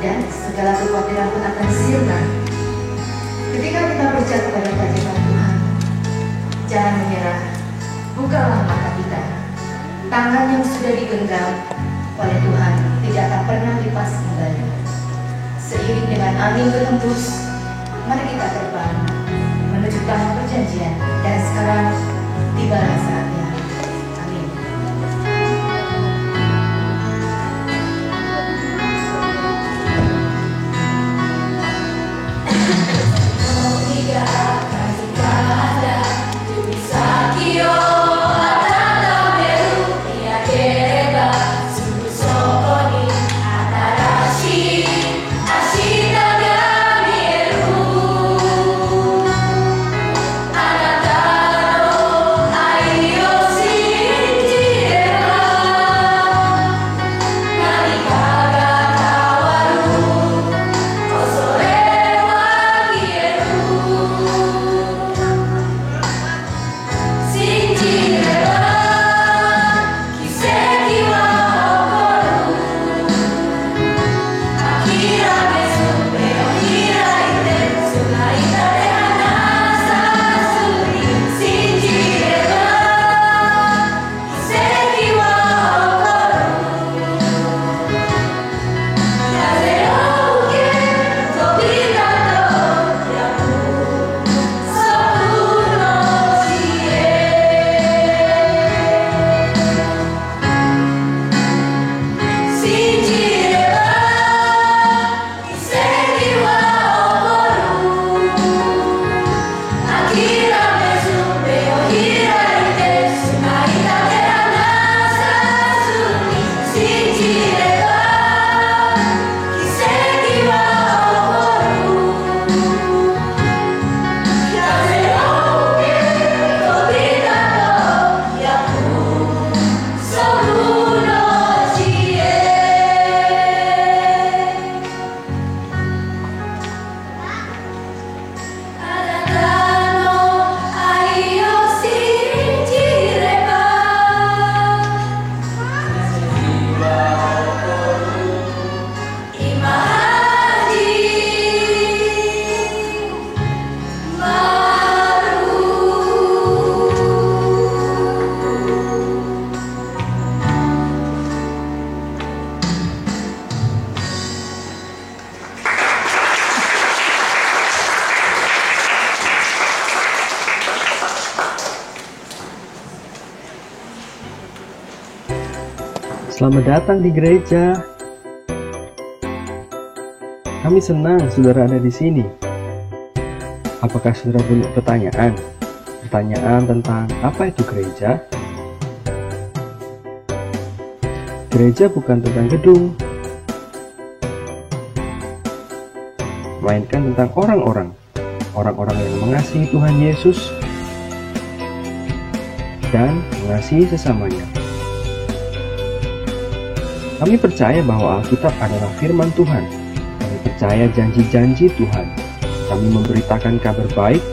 dan segala kekhawatiran pun akan sirna. Ketika kita berjatuh pada keajaiban Tuhan, jangan menyerah. Bukalah mata kita. Tangan yang sudah digenggam oleh Tuhan tidak akan pernah lepas kembali. Seiring dengan angin berhembus, mari kita terbang menuju tanah perjanjian, dan sekarang tibalah saatnya. Amin. Selamat datang di gereja. Kami senang saudara ada di sini. Apakah saudara punya pertanyaan? Pertanyaan tentang apa itu gereja? Gereja bukan tentang gedung, melainkan tentang orang-orang. Orang-orang yang mengasihi Tuhan Yesus dan mengasihi sesamanya. Kami percaya bahwa Alkitab adalah firman Tuhan. Kami percaya janji-janji Tuhan. Kami memberitakan kabar baik.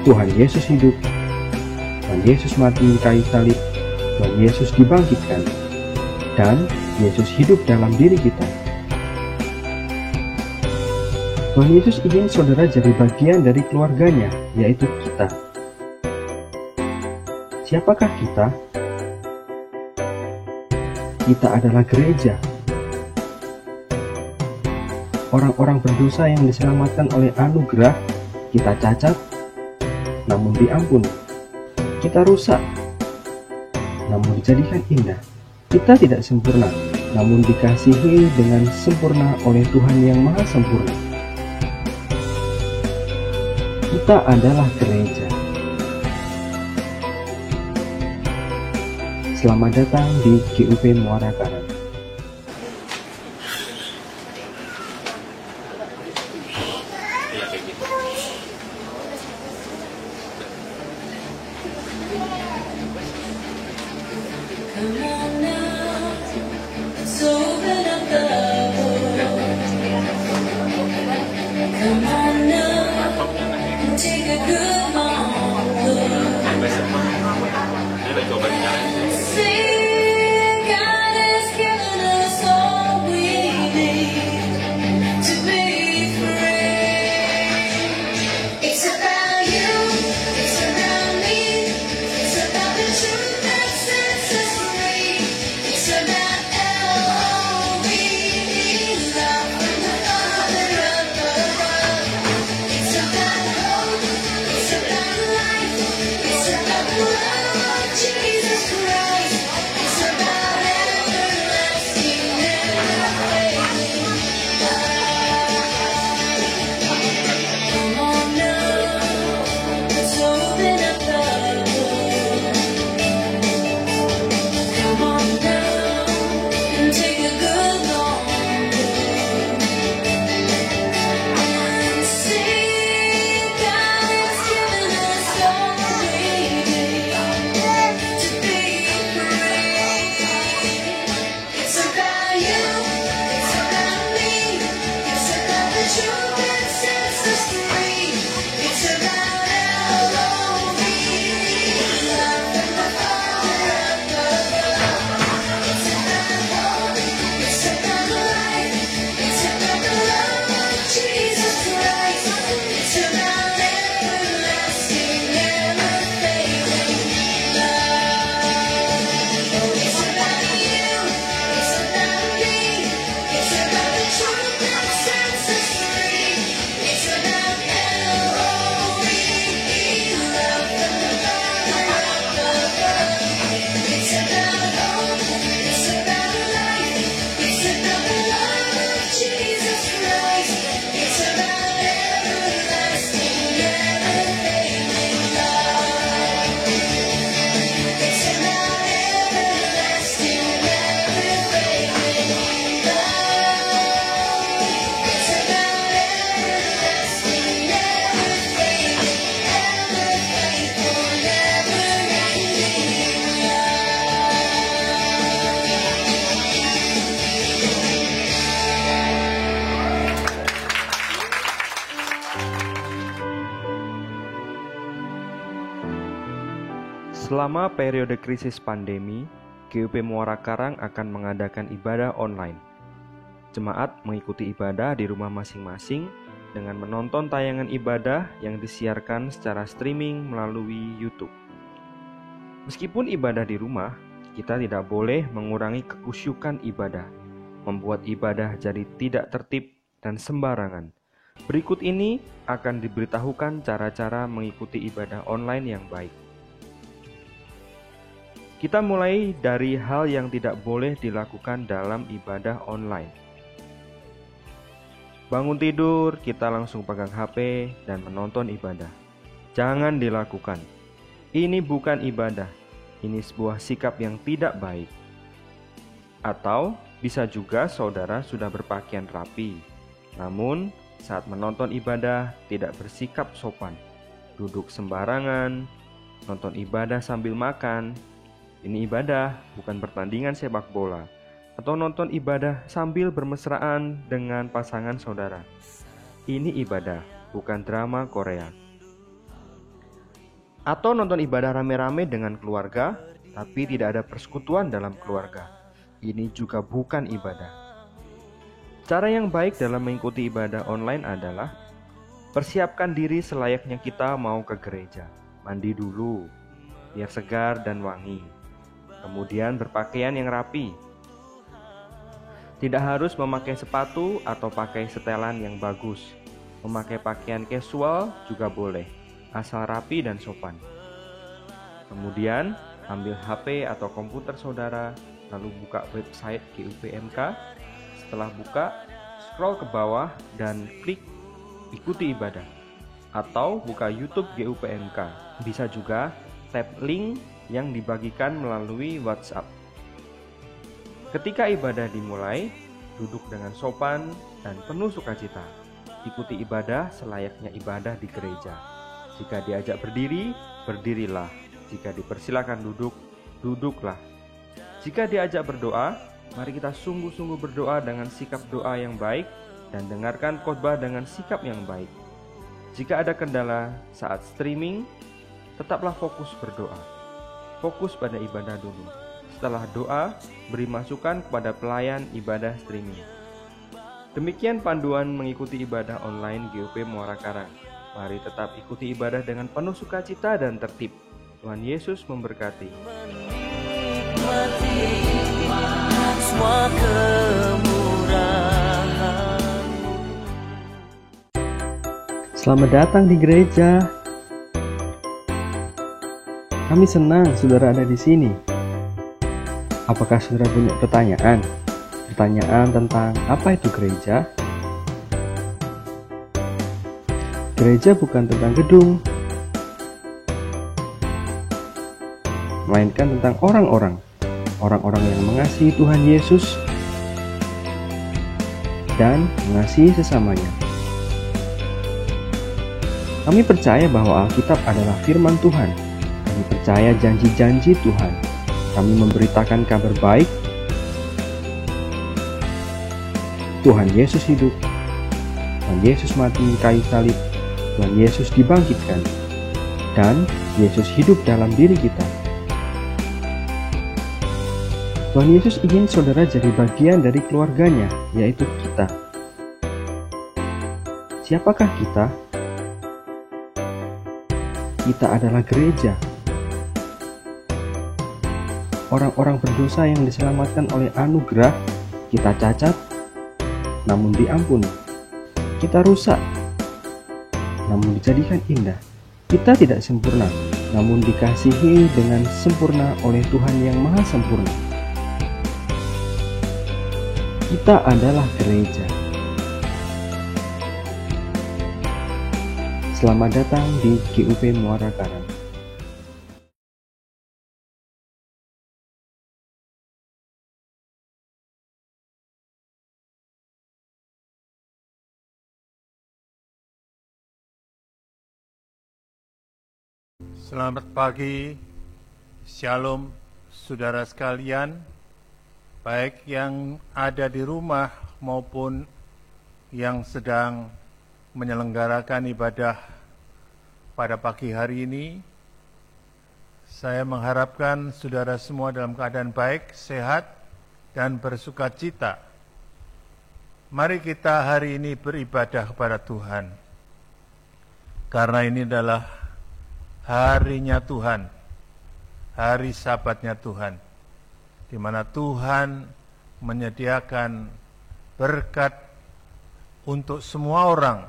Tuhan Yesus hidup. Tuhan Yesus mati di kayu salib. Tuhan Yesus dibangkitkan. Dan Yesus hidup dalam diri kita. Tuhan Yesus ingin saudara jadi bagian dari keluarganya, yaitu kita. Siapakah kita? Kita adalah gereja. Orang-orang berdosa yang diselamatkan oleh anugerah. Kita cacat, namun diampuni. Kita rusak, namun dijadikan indah. Kita tidak sempurna, namun dikasihi dengan sempurna oleh Tuhan yang Maha Sempurna. Kita adalah gereja. Selamat datang di GUP Muara Karang. God has given us Selama periode krisis pandemi, GUP Muara Karang akan mengadakan ibadah online. Jemaat mengikuti ibadah di rumah masing-masing dengan menonton tayangan ibadah yang disiarkan secara streaming melalui YouTube. Meskipun ibadah di rumah, kita tidak boleh mengurangi kekusyukan ibadah, membuat ibadah jadi tidak tertib dan sembarangan. Berikut ini akan diberitahukan cara-cara mengikuti ibadah online yang baik. Kita mulai dari hal yang tidak boleh dilakukan dalam ibadah online. Bangun tidur, kita langsung pegang HP dan menonton ibadah. Jangan dilakukan. Ini bukan ibadah. Ini sebuah sikap yang tidak baik. Atau bisa juga saudara sudah berpakaian rapi, namun saat menonton ibadah tidak bersikap sopan, duduk sembarangan, nonton ibadah sambil makan. Ini ibadah, bukan pertandingan sepak bola. Atau nonton ibadah sambil bermesraan dengan pasangan saudara. Ini ibadah, bukan drama Korea. Atau nonton ibadah rame-rame dengan keluarga, tapi tidak ada persekutuan dalam keluarga. Ini juga bukan ibadah. Cara yang baik dalam mengikuti ibadah online adalah persiapkan diri selayaknya kita mau ke gereja. Mandi dulu, biar segar dan wangi. Kemudian berpakaian yang rapi. Tidak harus memakai sepatu atau pakai setelan yang bagus. Memakai pakaian casual juga boleh, asal rapi dan sopan. Kemudian ambil HP atau komputer saudara, lalu buka website GUPMK. Setelah buka, scroll ke bawah dan klik ikuti ibadah. Atau buka YouTube GUPMK. Bisa juga tap link yang dibagikan melalui WhatsApp. Ketika ibadah dimulai, duduk dengan sopan dan penuh sukacita. Ikuti ibadah selayaknya ibadah di gereja. Jika diajak berdiri, berdirilah. Jika dipersilakan duduk, duduklah. Jika diajak berdoa, mari kita sungguh-sungguh berdoa dengan sikap doa yang baik dan dengarkan khotbah dengan sikap yang baik. Jika ada kendala saat streaming, tetaplah fokus berdoa. Fokus pada ibadah dulu. Setelah doa, beri masukan kepada pelayan ibadah streaming. Demikian panduan mengikuti ibadah online GUP Muara Karang. Mari tetap ikuti ibadah dengan penuh sukacita dan tertib. Tuhan Yesus memberkati. Selamat datang di gereja. Kami senang saudara ada di sini. Apakah saudara punya pertanyaan? Pertanyaan tentang apa itu gereja? Gereja bukan tentang gedung, melainkan tentang orang-orang yang mengasihi Tuhan Yesus dan mengasihi sesamanya. Kami percaya bahwa Alkitab adalah firman Tuhan. Kami percaya janji-janji Tuhan. Kami memberitakan kabar baik. Tuhan Yesus hidup. Tuhan Yesus mati di kayu salib. Tuhan Yesus dibangkitkan. Dan Yesus hidup dalam diri kita. Tuhan Yesus ingin saudara jadi bagian dari keluarganya, yaitu kita. Siapakah kita? Kita adalah gereja. Orang-orang berdosa yang diselamatkan oleh anugerah. Kita cacat, namun diampuni. Kita rusak, namun dijadikan indah. Kita tidak sempurna, namun dikasihi dengan sempurna oleh Tuhan yang Maha Sempurna. Kita adalah gereja. Selamat datang di GUP Muara Karang. Selamat pagi, Shalom saudara sekalian, baik yang ada di rumah maupun yang sedang menyelenggarakan ibadah pada pagi hari ini. Saya mengharapkan saudara semua dalam keadaan baik, sehat, dan bersuka cita. Mari kita hari ini beribadah kepada Tuhan. Karena ini adalah harinya Tuhan, hari Sabatnya Tuhan, di mana Tuhan menyediakan berkat untuk semua orang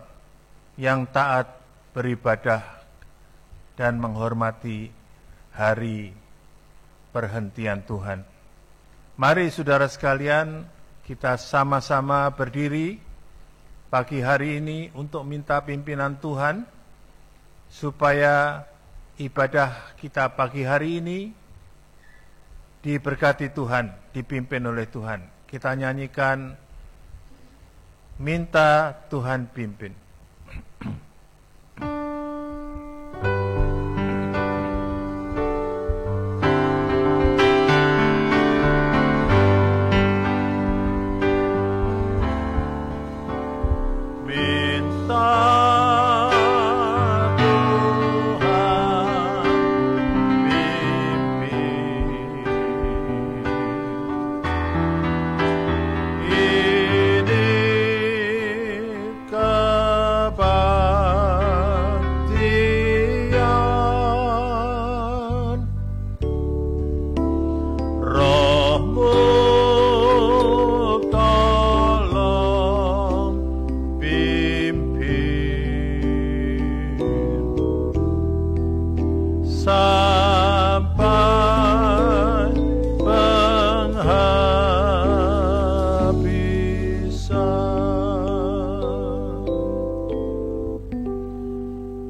yang taat beribadah dan menghormati hari perhentian Tuhan. Mari saudara sekalian, kita sama-sama berdiri pagi hari ini untuk minta pimpinan Tuhan, supaya ibadah kita pagi hari ini diberkati Tuhan, dipimpin oleh Tuhan. Kita nyanyikan Minta Tuhan Pimpin.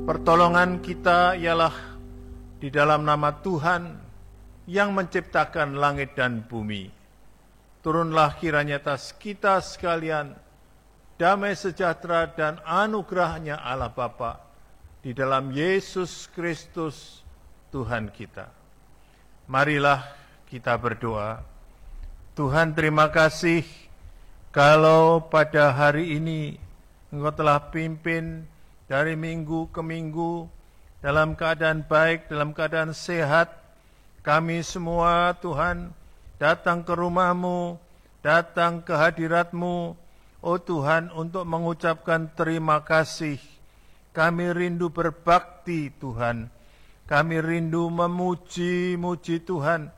Pertolongan kita ialah di dalam nama Tuhan yang menciptakan langit dan bumi. Turunlah kiranya atas kita sekalian damai sejahtera dan anugerahnya Allah Bapa di dalam Yesus Kristus Tuhan kita. Marilah kita berdoa. Tuhan, terima kasih kalau pada hari ini Engkau telah pimpin dari minggu ke minggu dalam keadaan baik, dalam keadaan sehat. Kami semua Tuhan datang ke rumah-Mu, datang ke hadirat-Mu, oh Tuhan, untuk mengucapkan terima kasih. Kami rindu berbakti Tuhan, kami rindu memuji-muji Tuhan,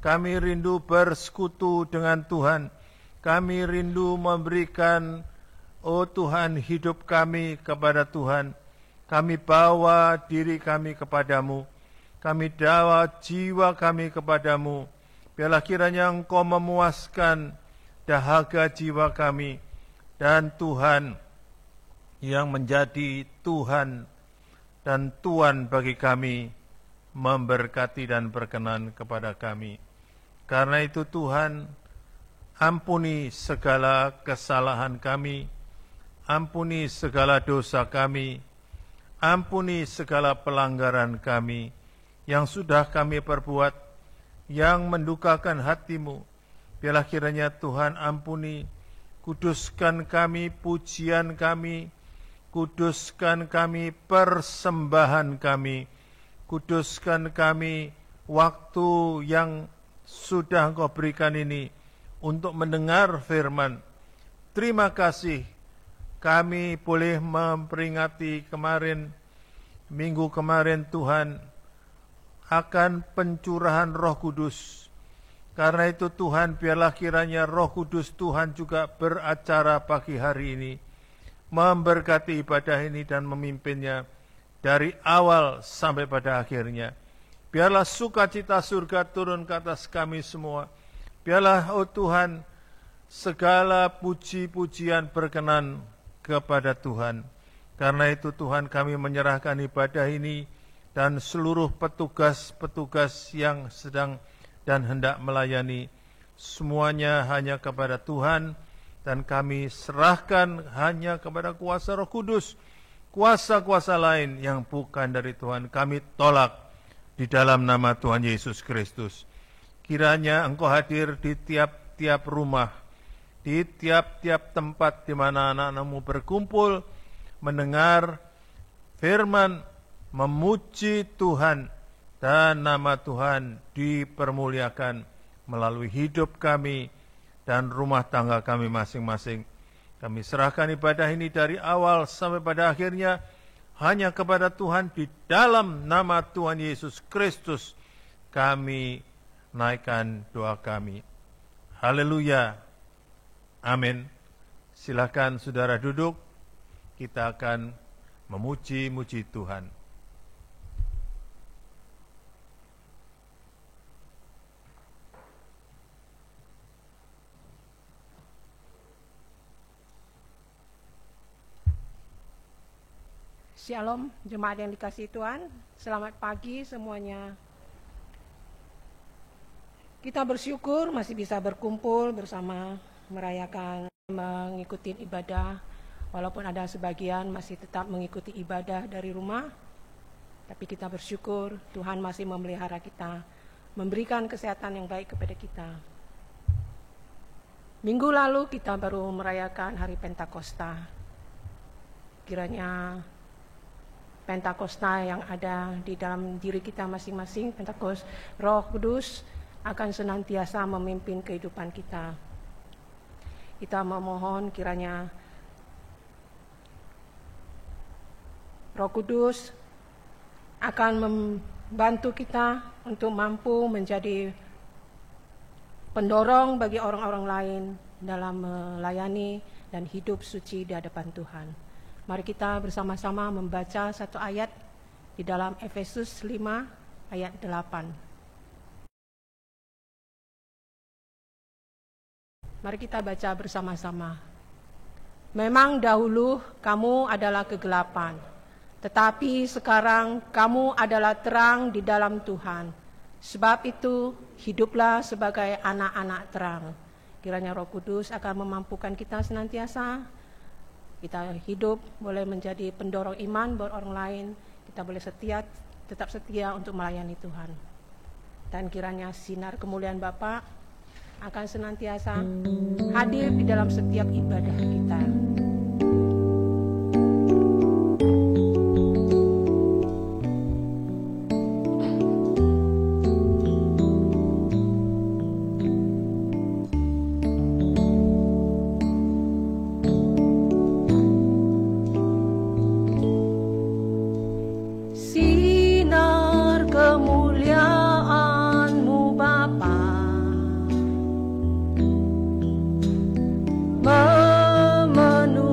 kami rindu bersekutu dengan Tuhan, kami rindu memberikan, oh Tuhan, hidup kami kepada Tuhan. Kami bawa diri kami kepadamu, kami bawa jiwa kami kepadamu. Biarlah kiranya Engkau memuaskan dahaga jiwa kami, dan Tuhan yang menjadi Tuhan dan Tuan bagi kami, memberkati dan berkenan kepada kami. Karena itu Tuhan, ampuni segala kesalahan kami, ampuni segala dosa kami, ampuni segala pelanggaran kami yang sudah kami perbuat, yang mendukakan hati-Mu. Biarlah kiranya Tuhan ampuni, kuduskan kami pujian kami, kuduskan kami persembahan kami, kuduskan kami waktu yang sudah Engkau berikan ini untuk mendengar firman. Terima kasih kami boleh memperingati minggu kemarin Tuhan, akan pencurahan Roh Kudus. Karena itu Tuhan, biarlah kiranya Roh Kudus Tuhan juga beracara pagi hari ini, memberkati ibadah ini dan memimpinnya dari awal sampai pada akhirnya. Biarlah sukacita surga turun ke atas kami semua. Biarlah, oh Tuhan, segala puji-pujian berkenan kepada Tuhan. Karena itu Tuhan, kami menyerahkan ibadah ini dan seluruh petugas-petugas yang sedang dan hendak melayani, semuanya hanya kepada Tuhan, dan kami serahkan hanya kepada kuasa Roh Kudus. Kuasa-kuasa lain yang bukan dari Tuhan kami tolak di dalam nama Tuhan Yesus Kristus. Kiranya Engkau hadir di tiap-tiap rumah, di tiap-tiap tempat di mana anak-anak-Mu berkumpul, mendengar firman, memuji Tuhan, dan nama Tuhan dipermuliakan melalui hidup kami dan rumah tangga kami masing-masing. Kami serahkan ibadah ini dari awal sampai pada akhirnya hanya kepada Tuhan. Di dalam nama Tuhan Yesus Kristus kami naikkan doa kami. Haleluya. Amin. Silakan saudara duduk. Kita akan memuji-muji Tuhan. Shalom, jemaat yang dikasihi Tuhan. Selamat pagi semuanya. Kita bersyukur masih bisa berkumpul bersama, merayakan, mengikuti ibadah. Walaupun ada sebagian masih tetap mengikuti ibadah dari rumah, tapi kita bersyukur Tuhan masih memelihara kita, memberikan kesehatan yang baik kepada kita. Minggu lalu kita baru merayakan hari Pentakosta. Kiranya Pentakosta yang ada di dalam diri kita masing-masing, Pentakos Roh Kudus, akan senantiasa memimpin kehidupan kita. Kita memohon kiranya Roh Kudus akan membantu kita untuk mampu menjadi pendorong bagi orang-orang lain dalam melayani dan hidup suci di hadapan Tuhan. Mari kita bersama-sama membaca satu ayat di dalam Efesus 5 ayat 8. Mari kita baca bersama-sama. Memang dahulu kamu adalah kegelapan, tetapi sekarang kamu adalah terang di dalam Tuhan. Sebab itu hiduplah sebagai anak-anak terang. Kiranya Roh Kudus akan memampukan kita senantiasa. Kita hidup boleh menjadi pendorong iman buat orang lain. Kita boleh tetap setia untuk melayani Tuhan. Dan kiranya sinar kemuliaan Bapa akan senantiasa hadir di dalam setiap ibadah kita. Memenuhi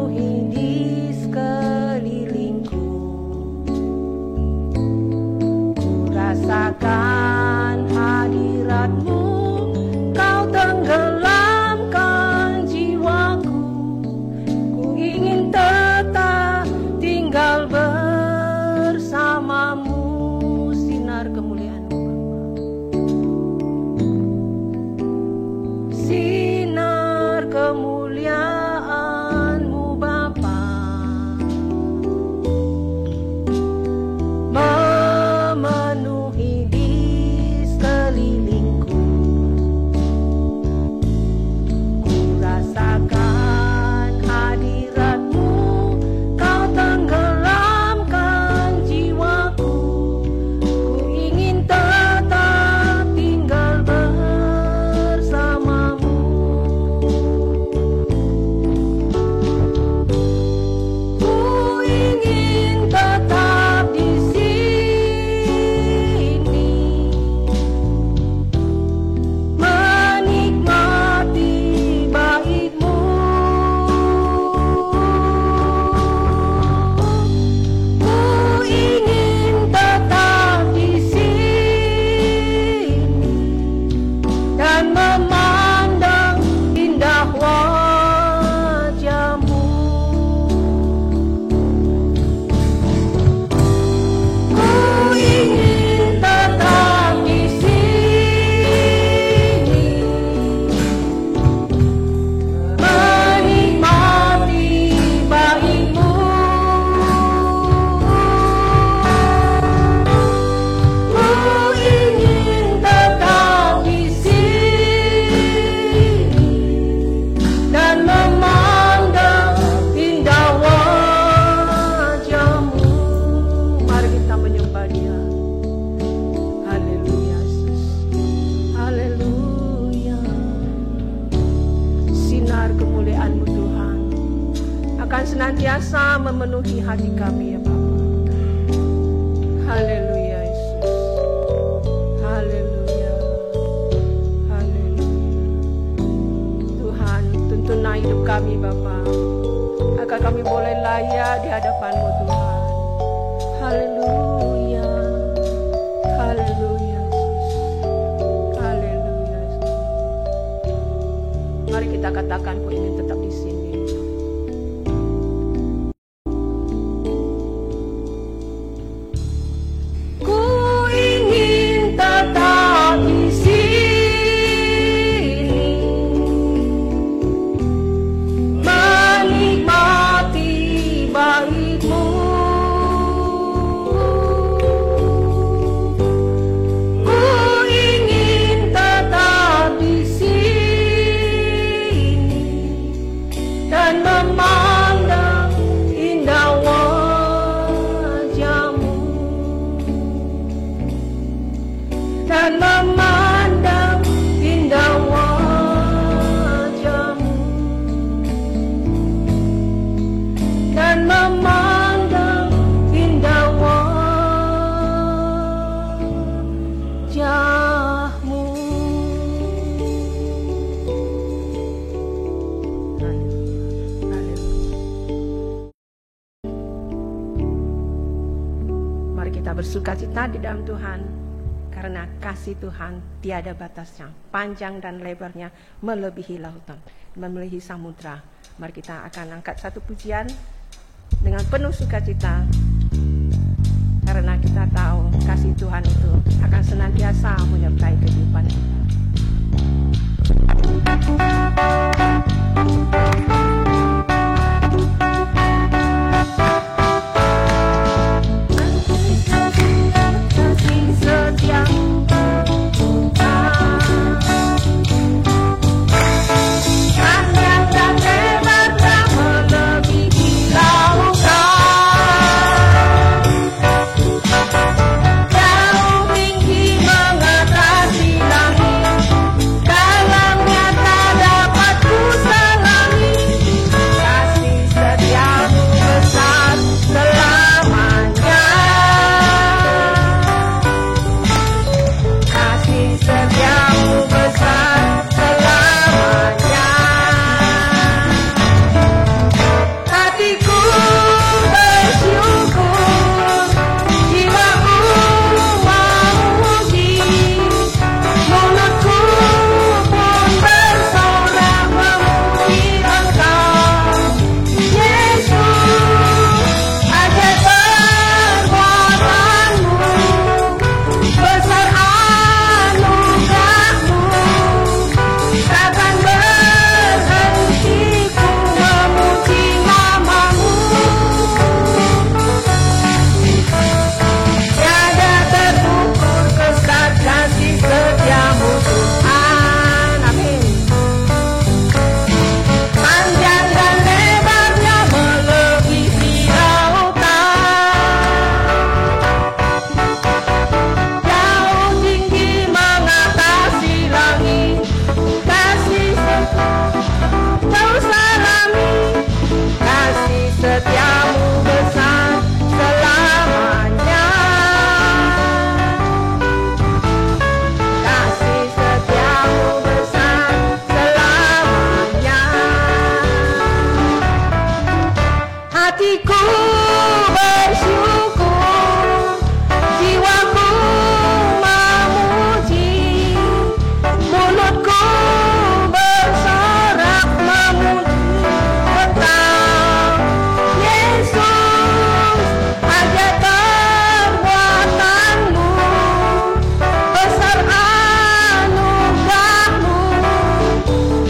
akan senantiasa memenuhi hati kami ya Bapa. Haleluya Yesus. Haleluya. Haleluya. Tuhan, tuntunlah hidup kami Bapa, agar kami boleh layak di hadapan-Mu Tuhan. Haleluya. Haleluya Yesus. Haleluya Yesus. Mari kita katakan, ku ingin tetap di sini. Bersukacita di dalam Tuhan, karena kasih Tuhan tiada batasnya, panjang dan lebarnya melebihi lautan, melebihi samudra. Mari kita akan angkat satu pujian dengan penuh sukacita, karena kita tahu kasih Tuhan itu akan senantiasa menyertai kehidupan kita.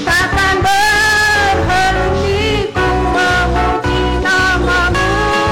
Takkan berhenti ku memuji nama-Mu.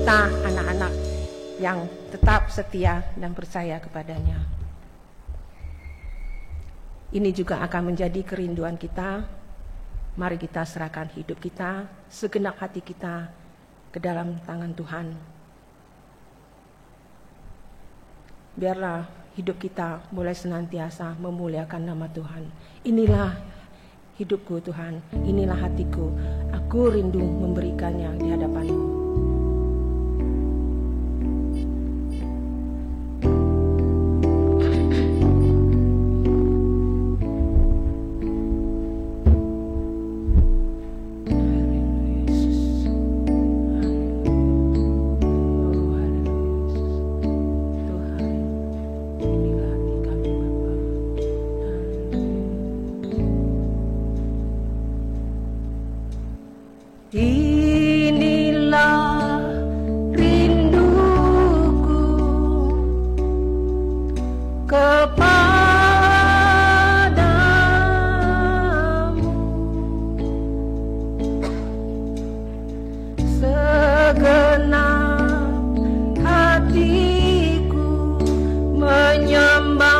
kita anak-anak yang tetap setia dan percaya kepadanya. Ini juga akan menjadi kerinduan kita. Mari kita serahkan hidup kita, segenap hati kita ke dalam tangan Tuhan. Biarlah hidup kita mulai senantiasa memuliakan nama Tuhan. Inilah hidupku Tuhan, inilah hatiku. Aku rindu memberikannya di hadapan-Mu. Inilah rinduku kepadamu, segenap hatiku menyembahmu.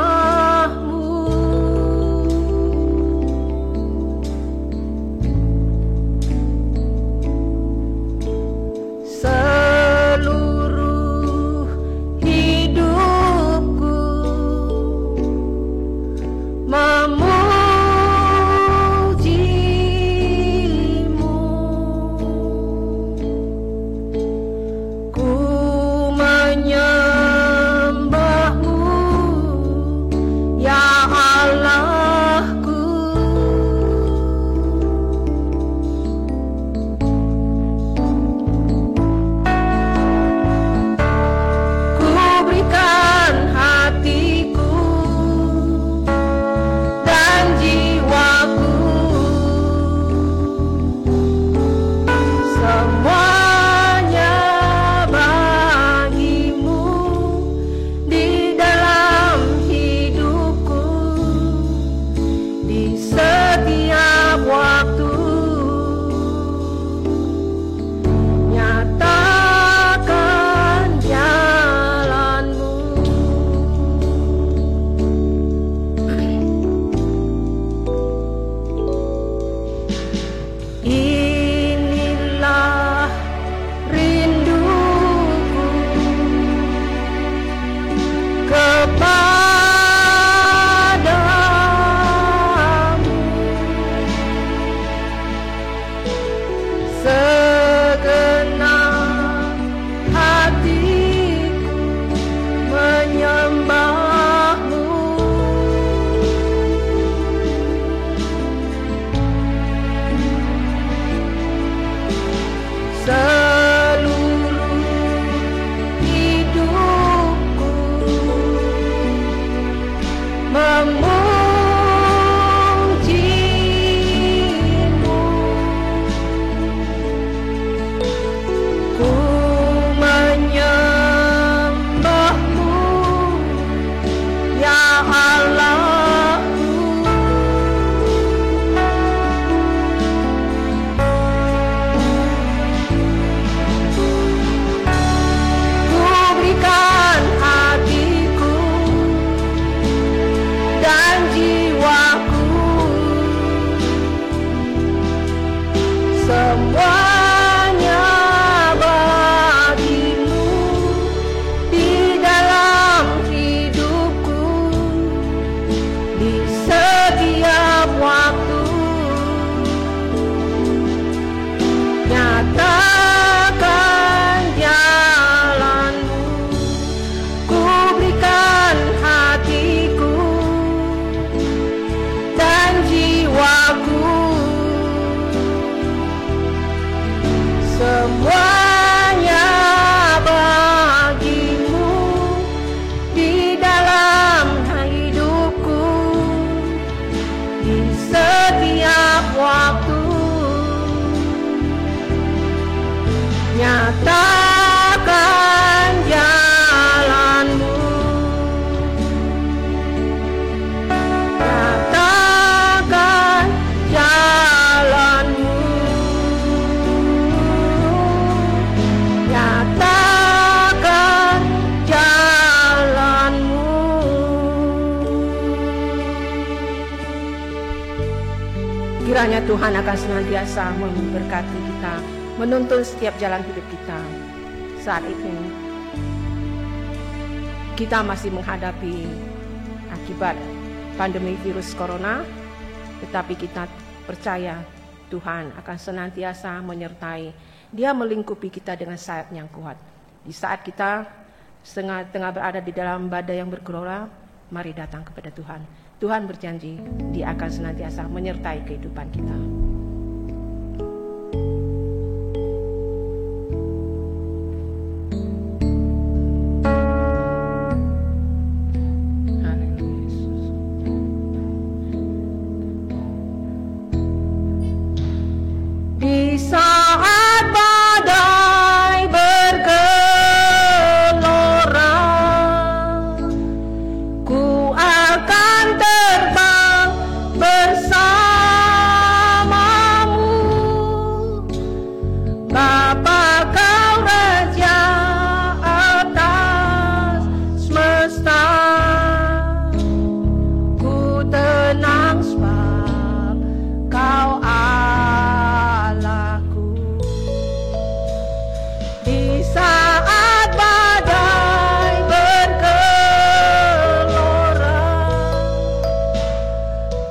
Kiranya Tuhan akan senantiasa memberkati kita, menuntun setiap jalan hidup kita. Saat ini kita masih menghadapi akibat pandemi virus corona, tetapi kita percaya Tuhan akan senantiasa menyertai. Dia melingkupi kita dengan sayap yang kuat. Di saat kita tengah berada di dalam badai yang bergelora, mari datang kepada Tuhan. Tuhan berjanji Dia akan senantiasa menyertai kehidupan kita. Di saat badai bergelora, ku akan terbang bersamamu. Bapa, Kau Raja atas semesta, ku tenang sebab Kau di saat badai bergelora,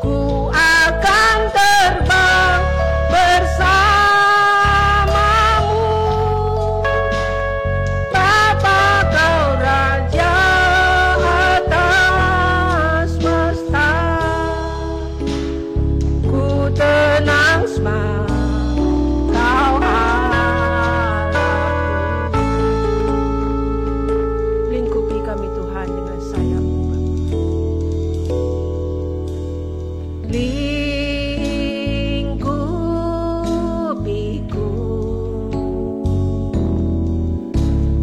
ku akan terbang bersamamu. Bapa, Kau Raja atas semesta, ku tenang sebab Kau lingkupi kami Tuhan dengan sayap-Mu. Lingkupiku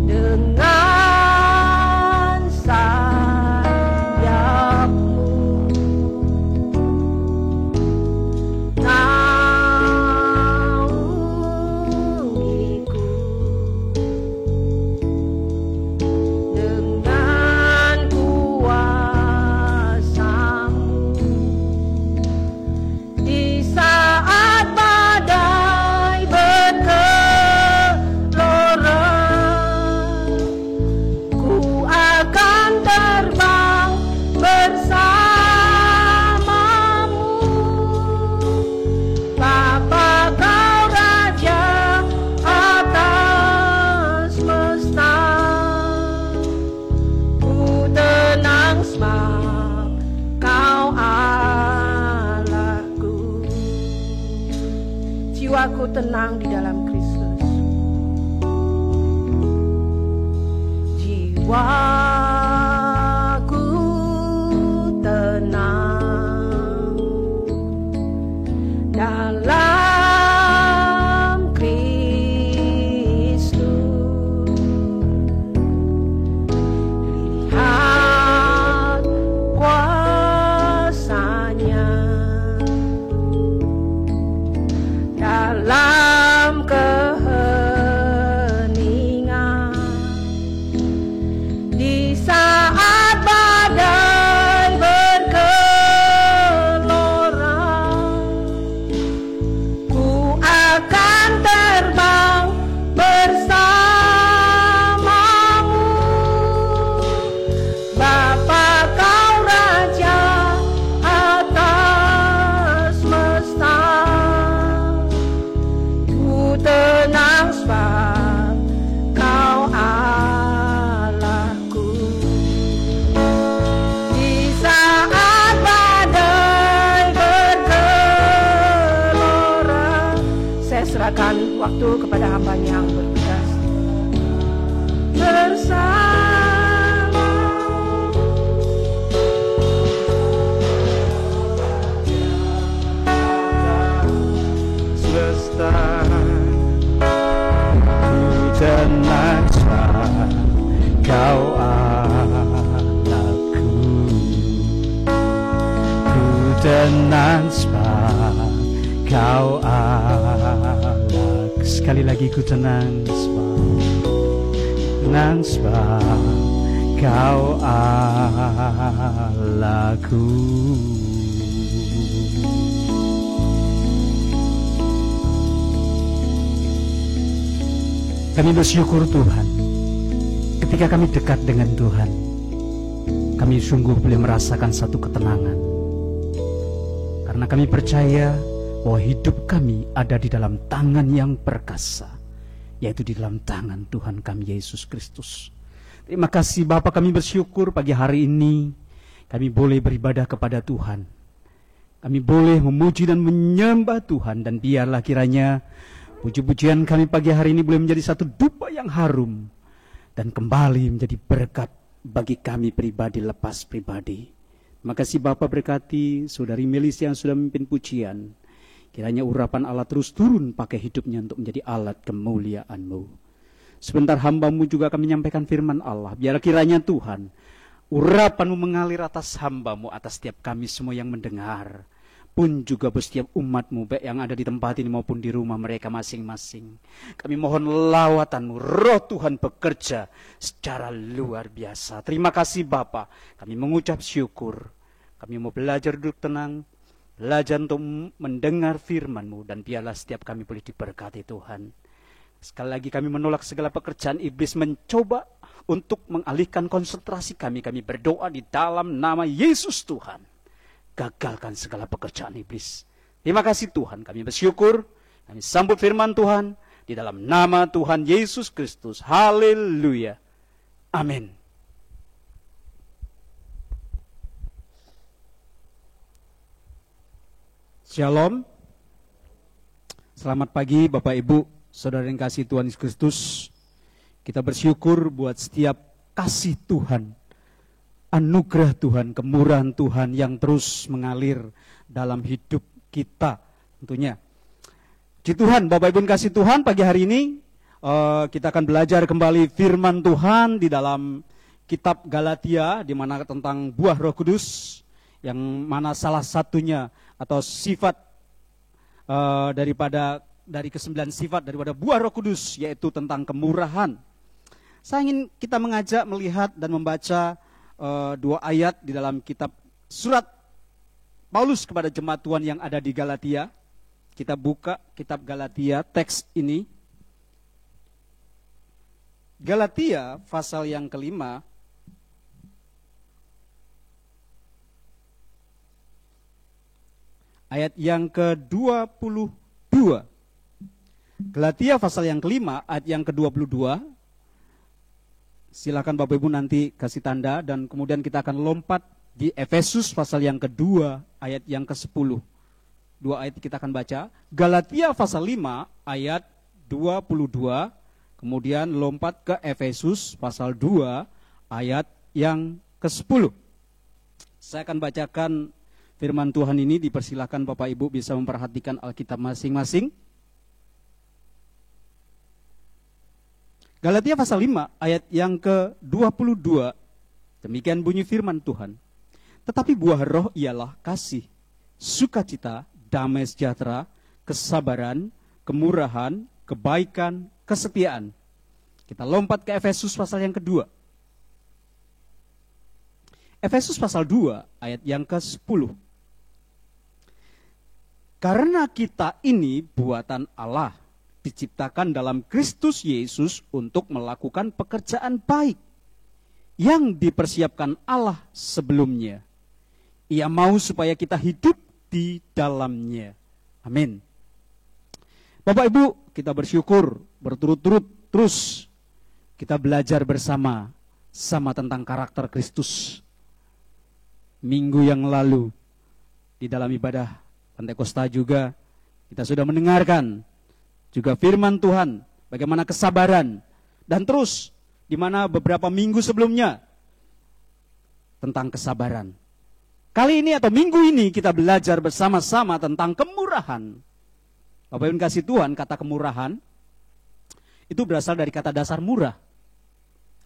dengan sayap-Mu. Naungiku dengan kuasa-Mu. Di saat badai bergelora, ku akan terbang bersamamu. Bapa, Kau Raja atas semesta, ku tenang sebab Kau Allahku. Jiwaku tenang di dalam Kristus. Jiwaku tenang dalam Kristus. Lihat kuasa-Nya dalam keheningan. Di saat badai bergelora, ku akan terbang bersamamu. Bapa, Kau Raja atas semesta, ku tenang sebab Kau Allahku. Di saat badai bergelora, saya serahkan waktu kepada hamba yang bertugas bersama. Semesta, ku tenang sebab Kau Allahku. Ku tenang sebab Kau Allahku. Sekali lagi ku tenang sebab Kau Allahku. Kami bersyukur Tuhan, ketika kami dekat dengan Tuhan, kami sungguh boleh merasakan satu ketenangan. Karena kami percaya bahwa hidup kami ada di dalam tangan yang perkasa, yaitu di dalam tangan Tuhan kami Yesus Kristus. Terima kasih Bapa, kami bersyukur pagi hari ini kami boleh beribadah kepada Tuhan. Kami boleh memuji dan menyembah Tuhan, dan biarlah kiranya puji-pujian kami pagi hari ini boleh menjadi satu dupa yang harum dan kembali menjadi berkat bagi kami pribadi lepas pribadi. Terima kasih Bapa, berkati Saudari Melis yang sudah memimpin pujian. Kiranya urapan Allah terus turun pakai hidupnya untuk menjadi alat kemuliaan-Mu. Sebentar hamba-Mu juga akan menyampaikan firman Allah. Biar kiranya Tuhan, urapan-Mu mengalir atas hamba-Mu, atas setiap kami semua yang mendengar, pun juga setiap umat-Mu, baik yang ada di tempat ini maupun di rumah mereka masing-masing. Kami mohon lawatan-Mu, roh Tuhan bekerja secara luar biasa. Terima kasih Bapa, kami mengucap syukur. Kami mau belajar duduk tenang, belajar untuk mendengar firman-Mu, dan biarlah setiap kami boleh diberkati Tuhan. Sekali lagi kami menolak segala pekerjaan iblis mencoba untuk mengalihkan konsentrasi kami. Kami berdoa di dalam nama Yesus Tuhan. Gagalkan segala pekerjaan iblis. Terima kasih Tuhan, kami bersyukur, kami sambut firman Tuhan di dalam nama Tuhan Yesus Kristus. Haleluya. Amin. Shalom. Selamat pagi Bapak Ibu, Saudara yang kasih Tuhan Yesus Kristus. Kita bersyukur buat setiap kasih Tuhan, anugerah Tuhan, kemurahan Tuhan yang terus mengalir dalam hidup kita tentunya. Puji Tuhan, Bapak Ibu kasih Tuhan, pagi hari ini kita akan belajar kembali firman Tuhan di dalam kitab Galatia, di mana tentang buah Roh Kudus, yang mana salah satunya atau sifat dari kesembilan sifat daripada buah Roh Kudus, yaitu tentang kemurahan. Saya ingin kita mengajak melihat dan membaca dua ayat di dalam kitab surat Paulus kepada jemaat Tuhan yang ada di Galatia. Kita buka kitab Galatia, teks ini. Galatia pasal yang kelima, ayat yang ke-22. Galatia pasal yang kelima, ayat yang ke-22. Silakan Bapak Ibu nanti kasih tanda, dan kemudian kita akan lompat di Efesus pasal yang kedua ayat yang ke-10. Dua ayat kita akan baca. Galatia pasal 5 ayat 22, kemudian lompat ke Efesus pasal 2 ayat yang ke-10. Saya akan bacakan firman Tuhan ini, dipersilakan Bapak Ibu bisa memperhatikan Alkitab masing-masing. Galatia pasal 5 ayat yang ke-22, demikian bunyi firman Tuhan. Tetapi buah roh ialah kasih, sukacita, damai sejahtera, kesabaran, kemurahan, kebaikan, kesetiaan. Kita lompat ke Efesus pasal yang kedua. Efesus pasal 2 ayat yang ke-10. Karena kita ini buatan Allah, diciptakan dalam Kristus Yesus untuk melakukan pekerjaan baik yang dipersiapkan Allah sebelumnya. Ia mau supaya kita hidup di dalamnya. Amin. Bapak Ibu, kita bersyukur berturut-turut terus kita belajar bersama tentang karakter Kristus. Minggu yang lalu di dalam ibadah Pentakosta juga kita sudah mendengarkan juga firman Tuhan, bagaimana kesabaran, dan terus di mana beberapa minggu sebelumnya tentang kesabaran. Kali ini atau minggu ini kita belajar bersama-sama tentang kemurahan. Bapak Ibu kasih Tuhan, kata kemurahan itu berasal dari kata dasar murah.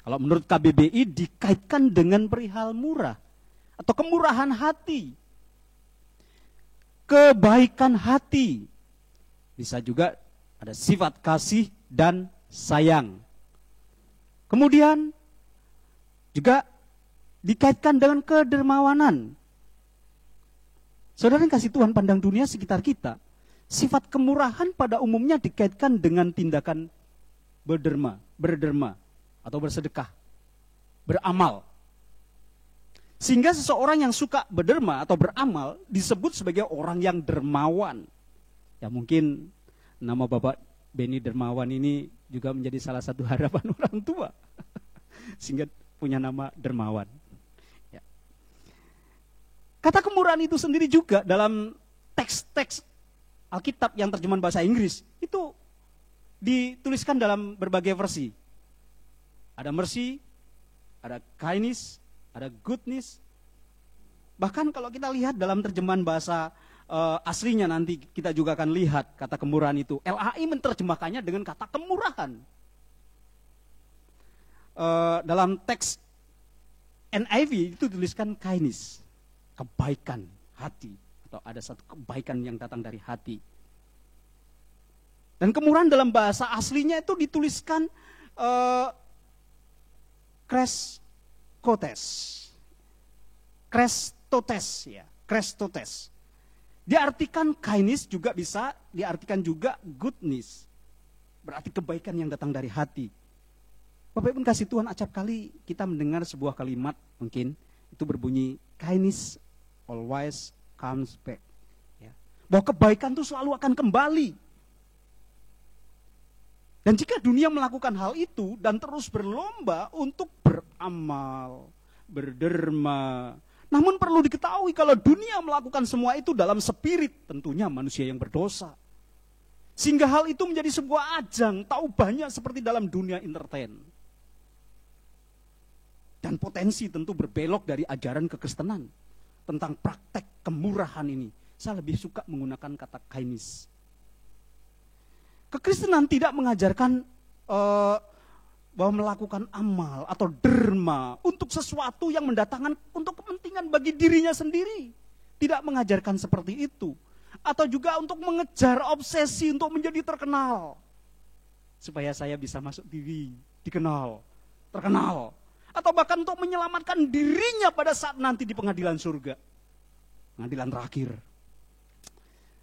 Kalau menurut KBBI dikaitkan dengan perihal murah atau kemurahan hati, kebaikan hati. Bisa juga ada sifat kasih dan sayang. Kemudian juga dikaitkan dengan kedermawanan. Saudara yang kasih Tuhan, pandang dunia sekitar kita, sifat kemurahan pada umumnya dikaitkan dengan tindakan berderma atau bersedekah, beramal. Sehingga seseorang yang suka berderma atau beramal disebut sebagai orang yang dermawan. Ya mungkin nama Bapak Beni Dermawan ini juga menjadi salah satu harapan orang tua. Sehingga punya nama dermawan. Ya. Kata kemurahan itu sendiri juga dalam teks-teks Alkitab yang terjemahan bahasa Inggris itu dituliskan dalam berbagai versi. Ada mercy, ada kindness, ada goodness. Bahkan kalau kita lihat dalam terjemahan bahasa aslinya nanti kita juga akan lihat kata kemurahan itu. LAI menerjemahkannya dengan kata kemurahan. Dalam teks NIV itu tuliskan kindness, kebaikan hati, atau ada satu kebaikan yang datang dari hati. Dan kemurahan dalam bahasa aslinya itu dituliskan Krestotes. Diartikan kindness juga bisa diartikan juga goodness. Berarti kebaikan yang datang dari hati. Bapak Ibu kasih Tuhan, acap kali kita mendengar sebuah kalimat mungkin itu berbunyi kindness always comes back. Ya. Bahwa kebaikan itu selalu akan kembali. Dan jika dunia melakukan hal itu dan terus berlomba untuk beramal, berderma, namun perlu diketahui kalau dunia melakukan semua itu dalam spirit tentunya manusia yang berdosa. Sehingga hal itu menjadi sebuah ajang taubahnya seperti dalam dunia entertain. Dan potensi tentu berbelok dari ajaran kekristenan tentang praktek kemurahan ini. Saya lebih suka menggunakan kata kindness. Kekristenan tidak mengajarkan bahwa melakukan amal atau derma untuk sesuatu yang mendatangkan untuk kepentingan bagi dirinya sendiri. Tidak mengajarkan seperti itu. Atau juga untuk mengejar obsesi untuk menjadi terkenal. Supaya saya bisa masuk TV, dikenal, terkenal. Atau bahkan untuk menyelamatkan dirinya pada saat nanti di pengadilan surga. Pengadilan terakhir.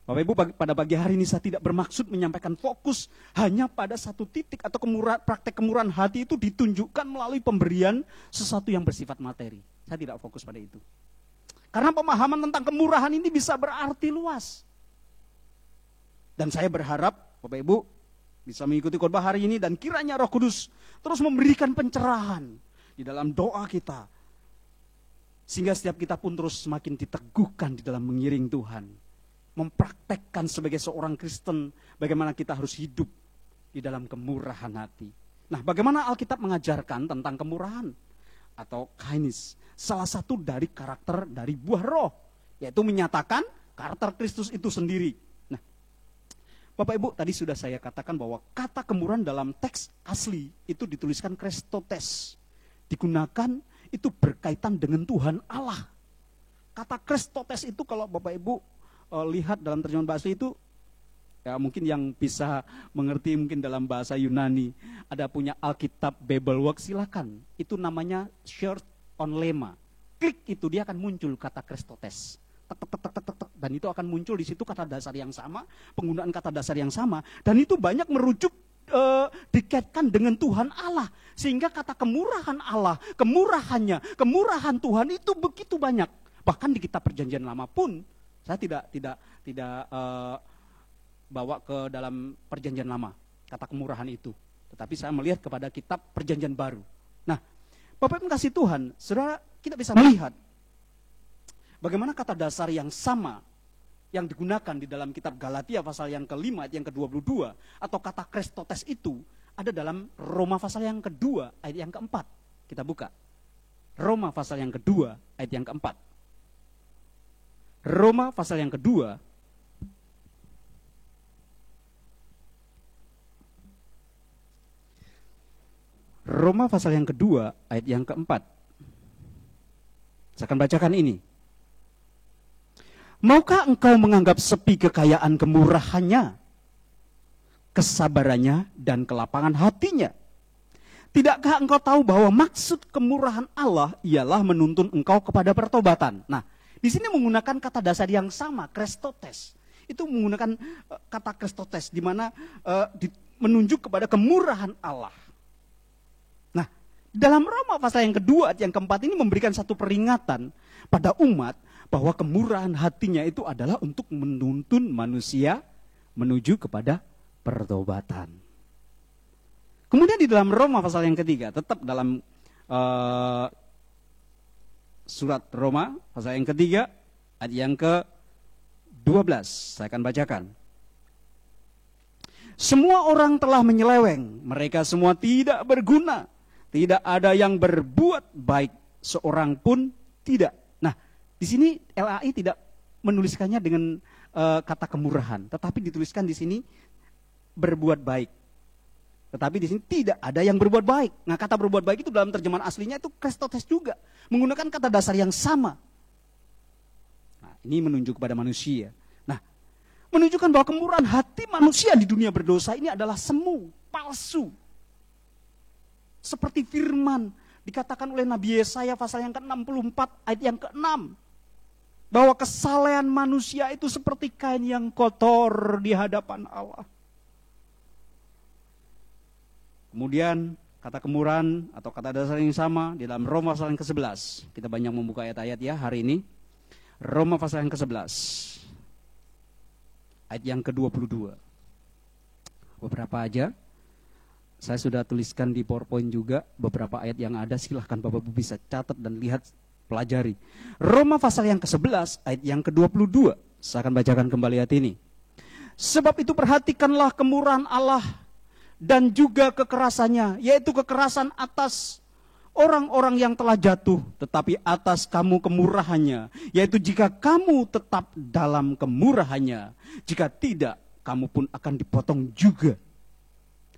Bapak Ibu, pada pagi hari ini saya tidak bermaksud menyampaikan fokus hanya pada satu titik atau praktek kemurahan hati itu ditunjukkan melalui pemberian sesuatu yang bersifat materi. Saya tidak fokus pada itu. Karena pemahaman tentang kemurahan ini bisa berarti luas. Dan saya berharap Bapak Ibu bisa mengikuti khotbah hari ini dan kiranya Roh Kudus terus memberikan pencerahan di dalam doa kita. Sehingga setiap kita pun terus semakin diteguhkan di dalam mengiring Tuhan. Mempraktekkan sebagai seorang Kristen bagaimana kita harus hidup di dalam kemurahan hati. Nah, bagaimana Alkitab mengajarkan tentang kemurahan atau kindness? Salah satu dari karakter dari buah roh, yaitu menyatakan karakter Kristus itu sendiri. Nah, Bapak Ibu, tadi sudah saya katakan bahwa kata kemurahan dalam teks asli itu dituliskan Krestotes. Digunakan itu berkaitan dengan Tuhan Allah. Kata Krestotes itu kalau Bapak Ibu lihat dalam terjemahan bahasa itu, ya mungkin yang bisa mengerti mungkin dalam bahasa Yunani, ada punya Alkitab Babelwork, silakan. Itu namanya short on lema. Klik itu dia akan muncul kata Krestotes. Dan itu akan muncul di situ kata dasar yang sama, penggunaan kata dasar yang sama, dan itu banyak merujuk dikaitkan dengan Tuhan Allah, sehingga kata kemurahan Allah, kemurahannya, kemurahan Tuhan itu begitu banyak. Bahkan di kitab Perjanjian Lama pun saya tidak bawa ke dalam Perjanjian Lama kata kemurahan itu, tetapi saya melihat kepada kitab Perjanjian Baru. Nah, Bapak Ibu kasih Tuhan, saudara, kita bisa melihat bagaimana kata dasar yang sama yang digunakan di dalam kitab Galatia pasal yang ke-5 ayat yang ke-22 atau kata Krestotes itu ada dalam Roma pasal yang kedua ayat yang ke-4. Kita buka Roma pasal yang kedua ayat yang ke-4. Roma pasal yang kedua Roma pasal yang kedua ayat yang ke-4. Saya akan bacakan ini. Maukah engkau menganggap sepi kekayaan kemurahannya, kesabarannya, dan kelapangan hatinya? Tidakkah engkau tahu bahwa maksud kemurahan Allah ialah menuntun engkau kepada pertobatan? Nah, di sini menggunakan kata dasar yang sama, Krestotes. Itu menggunakan kata Krestotes, di mana menunjuk kepada kemurahan Allah. Nah, dalam Roma pasal yang kedua, yang keempat ini memberikan satu peringatan pada umat bahwa kemurahan hatinya itu adalah untuk menuntun manusia menuju kepada pertobatan. Kemudian di dalam Roma pasal yang ketiga, tetap dalam surat Roma pasal yang ketiga, ayat yang ke-12, saya akan bacakan. Semua orang telah menyeleweng, mereka semua tidak berguna, tidak ada yang berbuat baik, seorang pun tidak. Nah, di sini LAI tidak menuliskannya dengan kata kemurahan, tetapi dituliskan di sini berbuat baik. Tetapi di sini tidak ada yang berbuat baik. Nah, kata berbuat baik itu dalam terjemahan aslinya itu Kristotes juga, menggunakan kata dasar yang sama. Nah, ini menunjuk kepada manusia. Nah, menunjukkan bahwa kemurahan hati manusia di dunia berdosa ini adalah semu, palsu. Seperti firman dikatakan oleh Nabi Yesaya pasal yang ke-64 ayat yang ke-6. Bahwa kesalehan manusia itu seperti kain yang kotor di hadapan Allah. Kemudian kata kemurahan atau kata dasar yang sama di dalam Roma pasal yang ke-11. Kita banyak membuka ayat-ayat ya hari ini. Roma pasal yang ke-11. Ayat yang ke-22. Beberapa aja. Saya sudah tuliskan di PowerPoint juga beberapa ayat yang ada. Silahkan Bapak-Ibu bisa catat dan lihat, pelajari. Roma pasal yang ke-11 ayat yang ke-22. Saya akan bacakan kembali ayat ini. Sebab itu perhatikanlah kemurahan Allah dan juga kekerasannya, yaitu kekerasan atas orang-orang yang telah jatuh, tetapi atas kamu kemurahannya, yaitu jika kamu tetap dalam kemurahannya, jika tidak, kamu pun akan dipotong juga.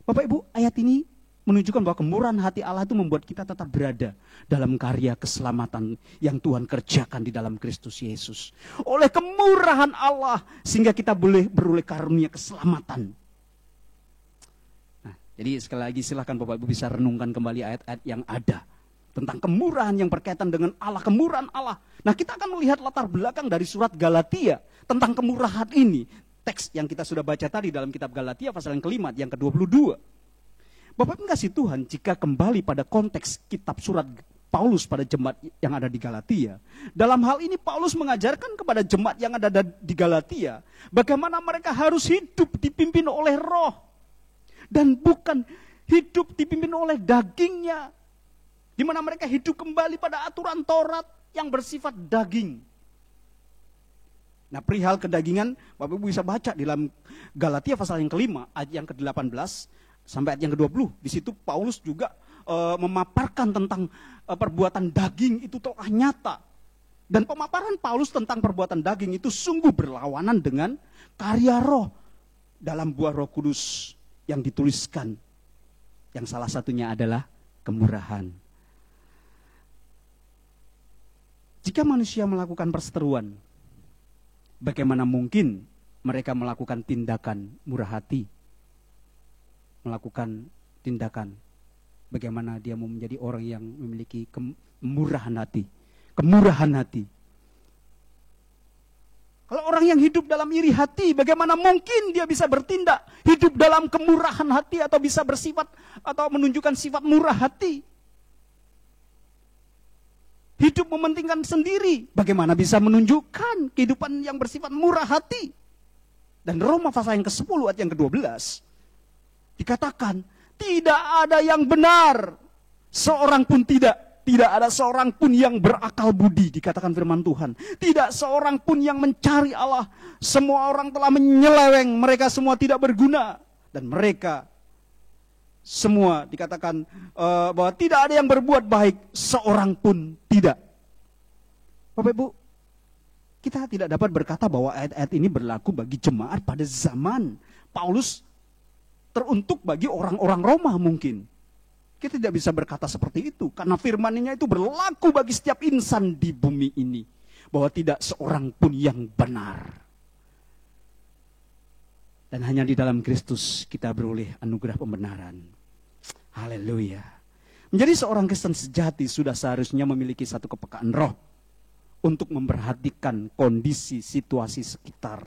Bapak Ibu, ayat ini menunjukkan bahwa kemurahan hati Allah itu membuat kita tetap berada dalam karya keselamatan yang Tuhan kerjakan di dalam Kristus Yesus. Oleh kemurahan Allah, sehingga kita boleh beroleh karunia keselamatan. Jadi sekali lagi silahkan Bapak Ibu bisa renungkan kembali ayat-ayat yang ada tentang kemurahan yang berkaitan dengan Allah, kemurahan Allah. Nah, kita akan melihat latar belakang dari surat Galatia tentang kemurahan ini. Teks yang kita sudah baca tadi dalam kitab Galatia pasal yang kelima, yang ke-22. Bapak Ibu kasih Tuhan, jika kembali pada konteks kitab surat Paulus pada jemaat yang ada di Galatia. Dalam hal ini Paulus mengajarkan kepada jemaat yang ada di Galatia bagaimana mereka harus hidup dipimpin oleh Roh. Dan bukan hidup dipimpin oleh dagingnya. Di mana mereka hidup kembali pada aturan Taurat yang bersifat daging. Nah, perihal kedagingan, Bapak Ibu bisa baca di dalam Galatia pasal yang kelima, ayat yang ke-18 sampai ayat yang ke-20. Di situ Paulus juga memaparkan tentang perbuatan daging itu telah nyata. Dan pemaparan Paulus tentang perbuatan daging itu sungguh berlawanan dengan karya Roh dalam buah Roh Kudus yang dituliskan, yang salah satunya adalah kemurahan. Jika manusia melakukan perseteruan, bagaimana mungkin mereka melakukan tindakan murah hati? Melakukan tindakan, bagaimana dia mau menjadi orang yang memiliki kemurahan hati? Kemurahan hati. Kalau orang yang hidup dalam iri hati, bagaimana mungkin dia bisa bertindak hidup dalam kemurahan hati atau bisa bersifat atau menunjukkan sifat murah hati? Hidup mementingkan sendiri, bagaimana bisa menunjukkan kehidupan yang bersifat murah hati? Dan Roma pasal yang ke-10 ayat yang ke-12 dikatakan, tidak ada yang benar, seorang pun tidak. Tidak ada seorang pun yang berakal budi, dikatakan firman Tuhan. Tidak seorang pun yang mencari Allah. Semua orang telah menyeleweng, mereka semua tidak berguna. Dan mereka semua dikatakan bahwa tidak ada yang berbuat baik, seorang pun tidak. Bapak Ibu, kita tidak dapat berkata bahwa ayat-ayat ini berlaku bagi jemaat pada zaman Paulus, teruntuk bagi orang-orang Roma mungkin. Kita tidak bisa berkata seperti itu, karena firman-Nya itu berlaku bagi setiap insan di bumi ini, bahwa tidak seorang pun yang benar. Dan hanya di dalam Kristus kita beroleh anugerah pembenaran. Haleluya. Menjadi seorang Kristen sejati sudah seharusnya memiliki satu kepekaan roh untuk memperhatikan kondisi situasi sekitar.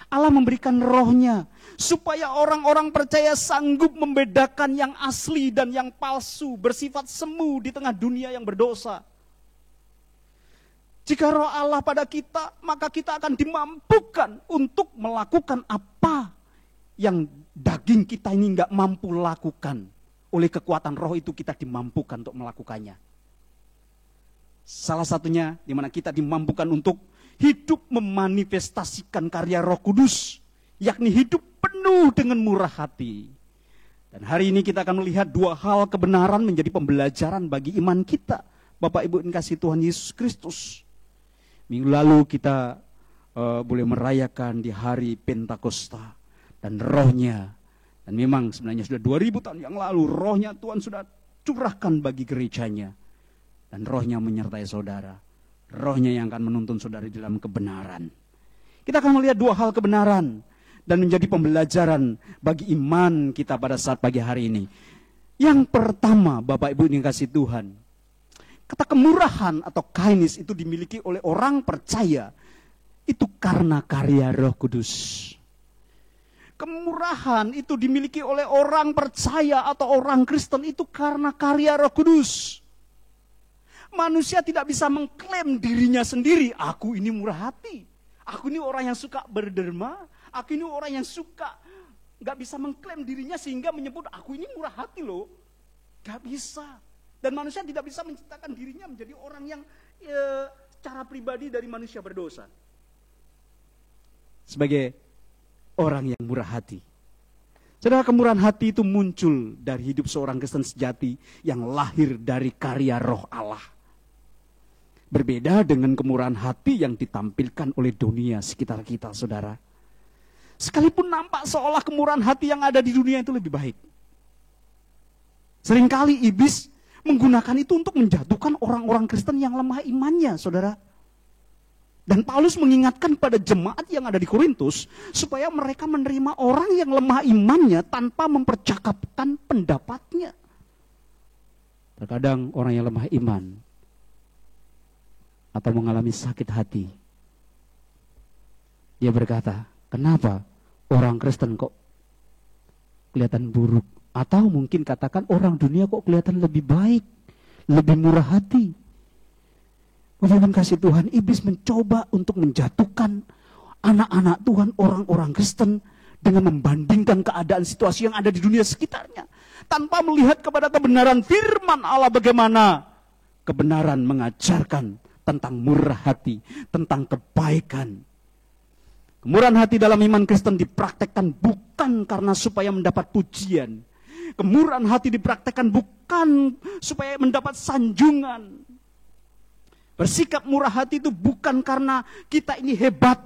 Allah memberikan rohnya supaya orang-orang percaya sanggup membedakan yang asli dan yang palsu, bersifat semu di tengah dunia yang berdosa. Jika roh Allah pada kita, maka kita akan dimampukan untuk melakukan apa yang daging kita ini nggak mampu lakukan. Oleh kekuatan roh itu kita dimampukan untuk melakukannya. Salah satunya di mana kita dimampukan untuk hidup memanifestasikan karya Roh Kudus, yakni hidup penuh dengan murah hati. Dan hari ini kita akan melihat dua hal kebenaran menjadi pembelajaran bagi iman kita. Bapak Ibu yang kasih Tuhan Yesus Kristus. Minggu lalu kita boleh merayakan di hari Pentakosta. Dan rohnya, dan memang sebenarnya sudah 2000 tahun yang lalu, rohnya Tuhan sudah curahkan bagi gerejanya. Dan rohnya menyertai saudara. Rohnya yang akan menuntun saudara di dalam kebenaran. Kita akan melihat dua hal kebenaran dan menjadi pembelajaran bagi iman kita pada saat pagi hari ini. Yang pertama, Bapak Ibu yang kasih Tuhan, kata kemurahan atau kindness itu dimiliki oleh orang percaya itu karena karya Roh Kudus. Kemurahan itu dimiliki oleh orang percaya atau orang Kristen itu karena karya Roh Kudus. Manusia tidak bisa mengklaim dirinya sendiri. Aku ini murah hati. Aku ini orang yang suka berderma. Aku ini orang yang suka. Gak bisa mengklaim dirinya sehingga menyebut aku ini murah hati loh. Gak bisa. Dan manusia tidak bisa menciptakan dirinya menjadi orang yang secara pribadi dari manusia berdosa. Sebagai orang yang murah hati. Saudara, kemurahan hati itu muncul dari hidup seorang Kristen sejati yang lahir dari karya Roh Allah. Berbeda dengan kemurahan hati yang ditampilkan oleh dunia sekitar kita, saudara. Sekalipun nampak seolah kemurahan hati yang ada di dunia itu lebih baik. Seringkali iblis menggunakan itu untuk menjatuhkan orang-orang Kristen yang lemah imannya, saudara. Dan Paulus mengingatkan pada jemaat yang ada di Korintus supaya mereka menerima orang yang lemah imannya tanpa mempercakapkan pendapatnya. Terkadang orang yang lemah iman atau mengalami sakit hati, dia berkata, kenapa orang Kristen kok kelihatan buruk? Atau mungkin katakan orang dunia kok kelihatan lebih baik, lebih murah hati. Bapak kasih Tuhan, iblis mencoba untuk menjatuhkan anak-anak Tuhan, orang-orang Kristen dengan membandingkan keadaan situasi yang ada di dunia sekitarnya. Tanpa melihat kepada kebenaran firman Allah, bagaimana kebenaran mengajarkan tentang murah hati, tentang kebaikan. Kemurahan hati dalam iman Kristen dipraktekkan bukan karena supaya mendapat pujian. Kemurahan hati dipraktekkan bukan supaya mendapat sanjungan. Bersikap murah hati itu bukan karena kita ini hebat,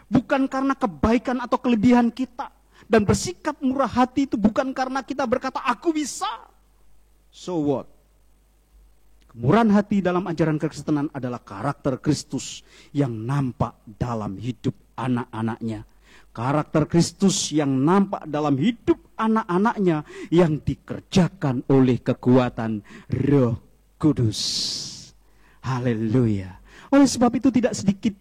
bukan karena kebaikan atau kelebihan kita. Dan bersikap murah hati itu bukan karena kita berkata, aku bisa. So what? Kemurahan hati dalam ajaran kekristenan adalah karakter Kristus yang nampak dalam hidup anak-anaknya. Karakter Kristus yang nampak dalam hidup anak-anaknya yang dikerjakan oleh kekuatan Roh Kudus. Haleluya. Oleh sebab itu tidak sedikit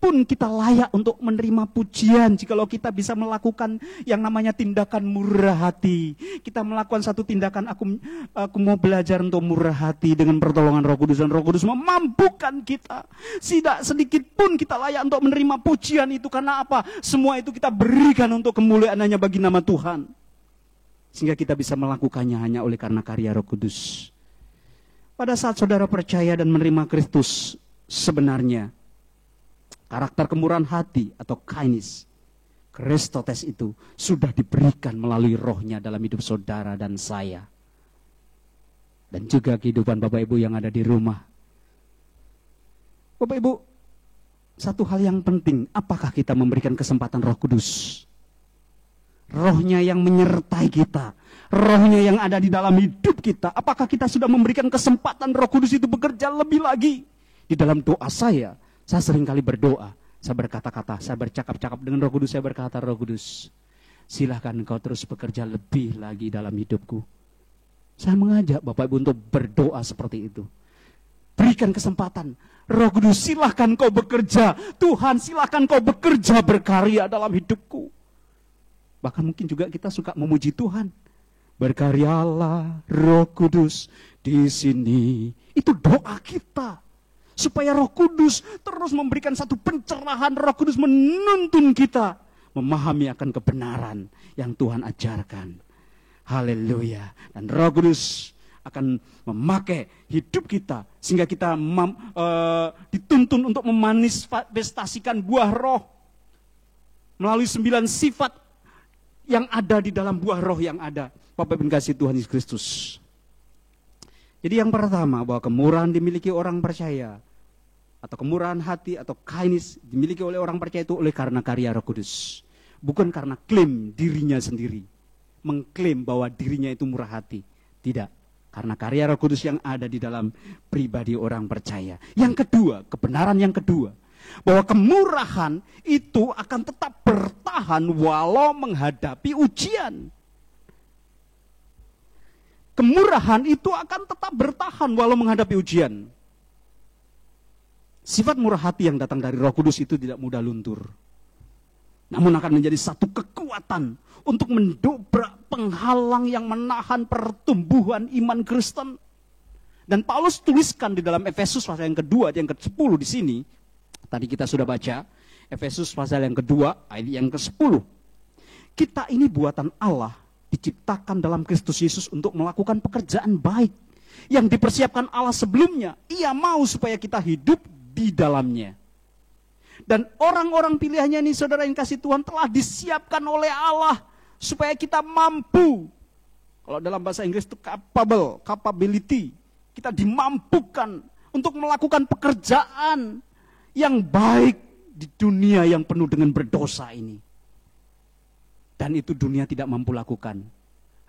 pun kita layak untuk menerima pujian jikalau kita bisa melakukan yang namanya tindakan murah hati. Kita melakukan satu tindakan, aku mau belajar untuk murah hati dengan pertolongan Roh Kudus, dan Roh Kudus memampukan kita. Tidak sedikit pun kita layak untuk menerima pujian itu. Karena apa? Semua itu kita berikan untuk kemuliaan-Nya bagi nama Tuhan. Sehingga kita bisa melakukannya hanya oleh karena karya Roh Kudus. Pada saat saudara percaya dan menerima Kristus, sebenarnya karakter kemurahan hati atau kindness, Kristotes itu sudah diberikan melalui rohnya dalam hidup saudara dan saya. Dan juga kehidupan Bapak Ibu yang ada di rumah. Bapak Ibu, satu hal yang penting, apakah kita memberikan kesempatan Roh Kudus? Rohnya yang menyertai kita, rohnya yang ada di dalam hidup kita. Apakah kita sudah memberikan kesempatan Roh Kudus itu bekerja lebih lagi? Di dalam doa saya sering kali berdoa, saya berkata-kata, saya bercakap-cakap dengan Roh Kudus, saya berkata, Roh Kudus, silahkan Engkau terus bekerja lebih lagi dalam hidupku. Saya mengajak Bapak Ibu untuk berdoa seperti itu. berikan kesempatan. Roh Kudus, silahkan kau bekerja. Tuhan, silahkan kau bekerja, berkarya dalam hidupku. Bahkan mungkin juga kita suka memuji Tuhan. Berkaryalah Roh Kudus di sini. Itu doa kita. Supaya Roh Kudus terus memberikan satu pencerahan. Roh Kudus menuntun kita memahami akan kebenaran yang Tuhan ajarkan. Haleluya. Dan Roh Kudus akan memakai hidup kita sehingga kita dituntun untuk memanifestasikan buah roh melalui 9 sifat yang ada di dalam buah roh yang ada. Bapak Ibu kasih Tuhan Yesus Kristus. Jadi yang pertama, bahwa kemurahan dimiliki orang percaya, atau kemurahan hati atau kindness dimiliki oleh orang percaya itu oleh karena karya Roh Kudus, bukan karena klaim dirinya sendiri, mengklaim bahwa dirinya itu murah hati. Tidak. Karena karya Roh Kudus yang ada di dalam pribadi orang percaya. Yang kedua, kebenaran yang kedua, bahwa kemurahan itu akan tetap bertahan walau menghadapi ujian. Kemurahan itu akan tetap bertahan walau menghadapi ujian. Sifat murah hati yang datang dari Roh Kudus itu tidak mudah luntur. Namun akan menjadi satu kekuatan untuk mendobrak penghalang yang menahan pertumbuhan iman Kristen. Dan Paulus tuliskan di dalam Efesus pasal yang kedua, yang ke-10 di sini. Tadi kita sudah baca, Efesus pasal yang kedua, ayat yang ke-10. Kita ini buatan Allah, diciptakan dalam Kristus Yesus untuk melakukan pekerjaan baik yang dipersiapkan Allah sebelumnya. Ia mau supaya kita hidup di dalamnya. Dan orang-orang pilihannya ini, saudara yang kasih Tuhan, telah disiapkan oleh Allah supaya kita mampu. Kalau dalam bahasa Inggris itu capability. Kita dimampukan untuk melakukan pekerjaan yang baik di dunia yang penuh dengan berdosa ini. Dan itu dunia tidak mampu lakukan.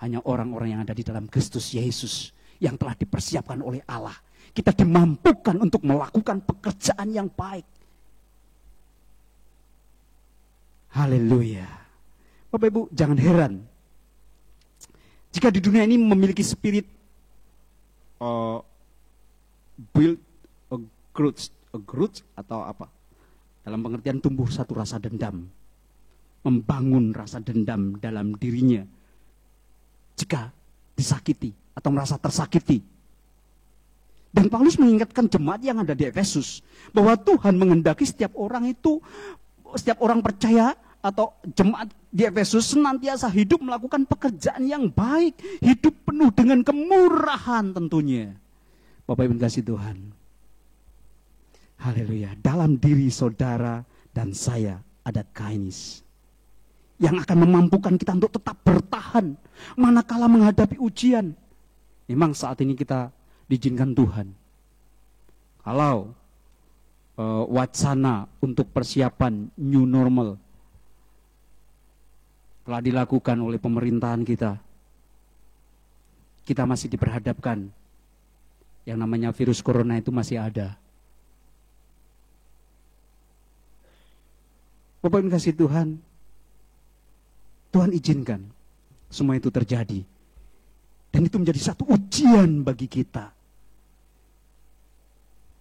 Hanya orang-orang yang ada di dalam Kristus Yesus yang telah dipersiapkan oleh Allah. Kita dimampukan untuk melakukan pekerjaan yang baik. Haleluya. Bapak Ibu, jangan heran jika di dunia ini memiliki spirit build a grudge atau apa? Dalam pengertian tumbuh satu rasa dendam. Membangun rasa dendam dalam dirinya jika disakiti atau merasa tersakiti. Dan Paulus mengingatkan jemaat yang ada di Efesus bahwa Tuhan menghendaki setiap orang percaya atau jemaat di Efesus senantiasa hidup melakukan pekerjaan yang baik, hidup penuh dengan kemurahan tentunya. Bapak Ibu kasih Tuhan. Haleluya. Dalam diri saudara dan saya ada kindness yang akan memampukan kita untuk tetap bertahan manakala menghadapi ujian. Memang saat ini kita diizinkan Tuhan. Kalau wacana untuk persiapan new normal telah dilakukan oleh pemerintahan kita masih diperhadapkan yang namanya virus corona itu masih ada. Bapak Ibu kasih Tuhan, Tuhan izinkan semua itu terjadi. Dan itu menjadi satu ujian bagi kita.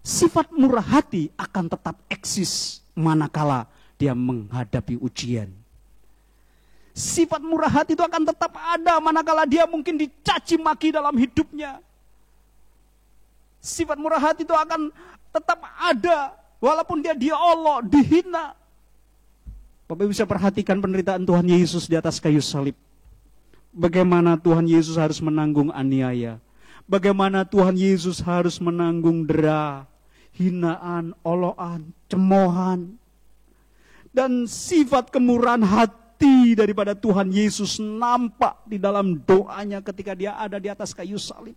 Sifat murah hati akan tetap eksis manakala dia menghadapi ujian. Sifat murah hati itu akan tetap ada manakala dia mungkin dicaci maki dalam hidupnya. Sifat murah hati itu akan tetap ada walaupun dia diolok, dihina. Bapak bisa perhatikan penderitaan Tuhan Yesus di atas kayu salib. Bagaimana Tuhan Yesus harus menanggung aniaya. Bagaimana Tuhan Yesus harus menanggung dera, hinaan, olokan, cemoohan. Dan sifat kemurahan hati daripada Tuhan Yesus nampak di dalam doanya ketika dia ada di atas kayu salib.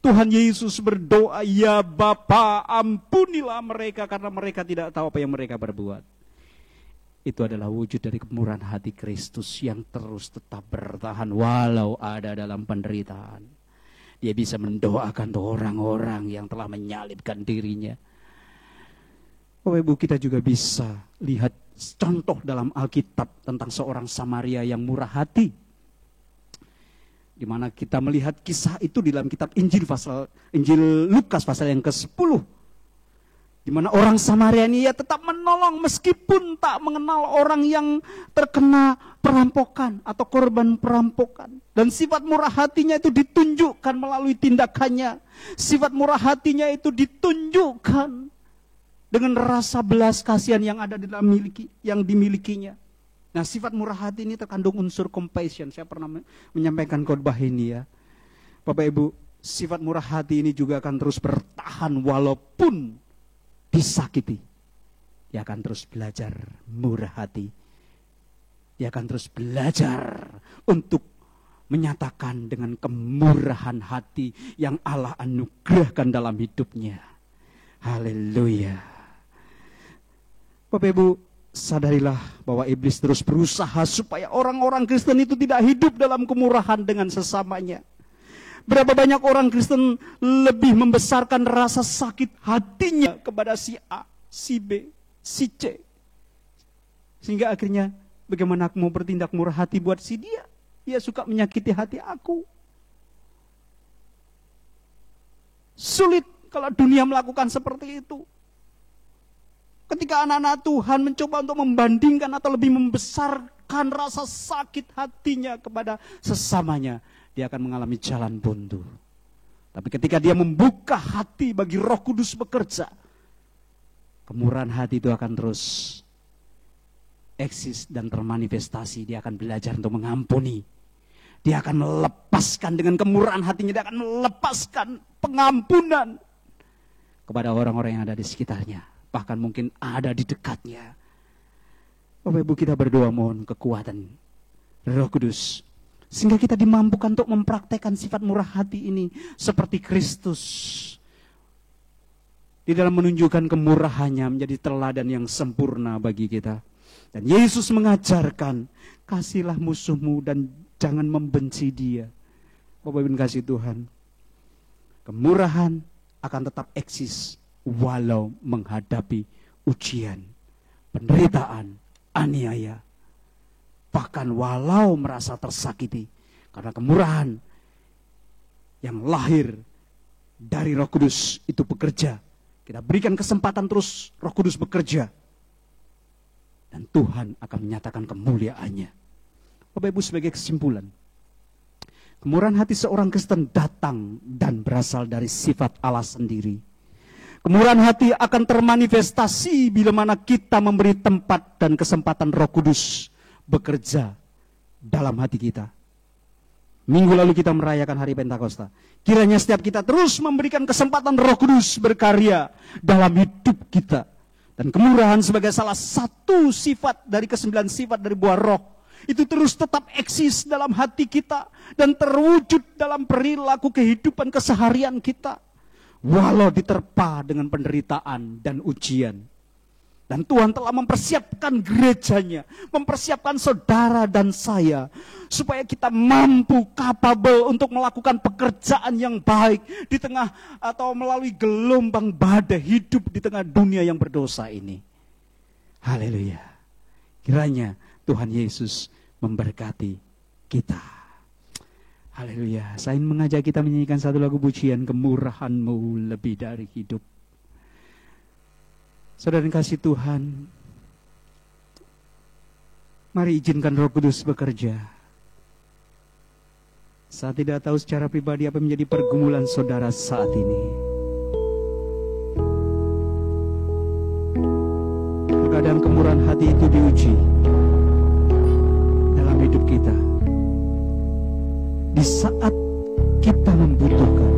Tuhan Yesus berdoa, ya Bapa, ampunilah mereka karena mereka tidak tahu apa yang mereka berbuat. Itu adalah wujud dari kemurahan hati Kristus yang terus tetap bertahan walau ada dalam penderitaan. Dia bisa mendoakan orang-orang yang telah menyalibkan dirinya. Bapak Ibu, kita juga bisa lihat contoh dalam Alkitab tentang seorang Samaria yang murah hati. Di di mana kita melihat kisah itu di dalam kitab Injil Lukas pasal yang ke-10. Di mana orang Samaria ini ya tetap menolong meskipun tak mengenal orang yang terkena perampokan atau korban perampokan. Dan sifat murah hatinya itu ditunjukkan melalui tindakannya. Sifat murah hatinya itu ditunjukkan dengan rasa belas kasihan yang ada di dalam yang dimilikinya. Nah, sifat murah hati ini terkandung unsur compassion. Saya pernah menyampaikan khotbah ini ya. Bapak Ibu, sifat murah hati ini juga akan terus bertahan walaupun disakiti. Dia akan terus belajar murah hati. Dia akan terus belajar untuk menyatakan dengan kemurahan hati yang Allah anugerahkan dalam hidupnya. Haleluya. Bapak Ibu, sadarilah bahwa iblis terus berusaha supaya orang-orang Kristen itu tidak hidup dalam kemurahan dengan sesamanya. Berapa banyak orang Kristen lebih membesarkan rasa sakit hatinya kepada si A, si B, si C. Sehingga akhirnya bagaimana aku mau bertindak murah hati buat si dia? Dia suka menyakiti hati aku. Sulit kalau dunia melakukan seperti itu. Ketika anak-anak Tuhan mencoba untuk membandingkan atau lebih membesarkan rasa sakit hatinya kepada sesamanya, dia akan mengalami jalan buntu. Tapi ketika dia membuka hati bagi Roh Kudus bekerja, kemurahan hati itu akan terus eksis dan termanifestasi. Dia akan belajar untuk mengampuni. Dia akan melepaskan dengan kemurahan hatinya. Dia akan melepaskan pengampunan kepada orang-orang yang ada di sekitarnya. Bahkan mungkin ada di dekatnya. Bapak Ibu, kita berdoa mohon kekuatan Roh Kudus, sehingga kita dimampukan untuk mempraktekkan sifat murah hati ini seperti Kristus. Di dalam menunjukkan kemurahannya menjadi teladan yang sempurna bagi kita. Dan Yesus mengajarkan, kasihilah musuhmu dan jangan membenci dia. Bapak Ibu kasih Tuhan, kemurahan akan tetap eksis walau menghadapi ujian, penderitaan, aniaya. Bahkan walau merasa tersakiti, karena kemurahan yang lahir dari Roh Kudus itu bekerja. Kita berikan kesempatan terus Roh Kudus bekerja. Dan Tuhan akan menyatakan kemuliaannya. Bapak Ibu, sebagai kesimpulan, kemurahan hati seorang Kristen datang dan berasal dari sifat Allah sendiri. Kemurahan hati akan termanifestasi bila mana kita memberi tempat dan kesempatan Roh Kudus bekerja dalam hati kita. Minggu lalu kita merayakan hari Pentakosta. Kiranya setiap kita terus memberikan kesempatan Roh Kudus berkarya dalam hidup kita. Dan kemurahan sebagai salah satu sifat dari ke-9 sifat dari buah roh, itu terus tetap eksis dalam hati kita dan terwujud dalam perilaku kehidupan keseharian kita. Walau diterpa dengan penderitaan dan ujian. Dan Tuhan telah mempersiapkan gerejanya, mempersiapkan saudara dan saya, supaya kita mampu, capable untuk melakukan pekerjaan yang baik di tengah atau melalui gelombang badai hidup di tengah dunia yang berdosa ini. Haleluya. Kiranya Tuhan Yesus memberkati kita. Haleluya. Saya ingin mengajak kita menyanyikan satu lagu pujian, kemurahan-Mu lebih dari hidup. Saudara yang kasih Tuhan, mari izinkan Roh Kudus bekerja. Saya tidak tahu secara pribadi apa menjadi pergumulan saudara saat ini. Terkadang kemurahan hati itu diuji dalam hidup kita. Di saat kita membutuhkan,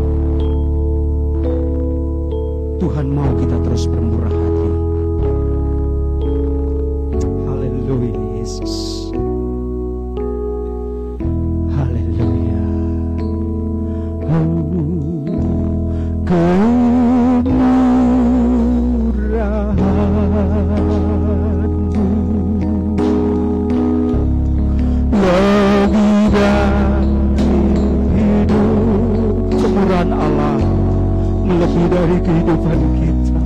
Tuhan mau kita terus bermurah hati. Haleluya Yesus. Haleluya. Kemurahan-Mu lebih dari hidup. Kemurahan Allah melebihi dari kehidupan kita.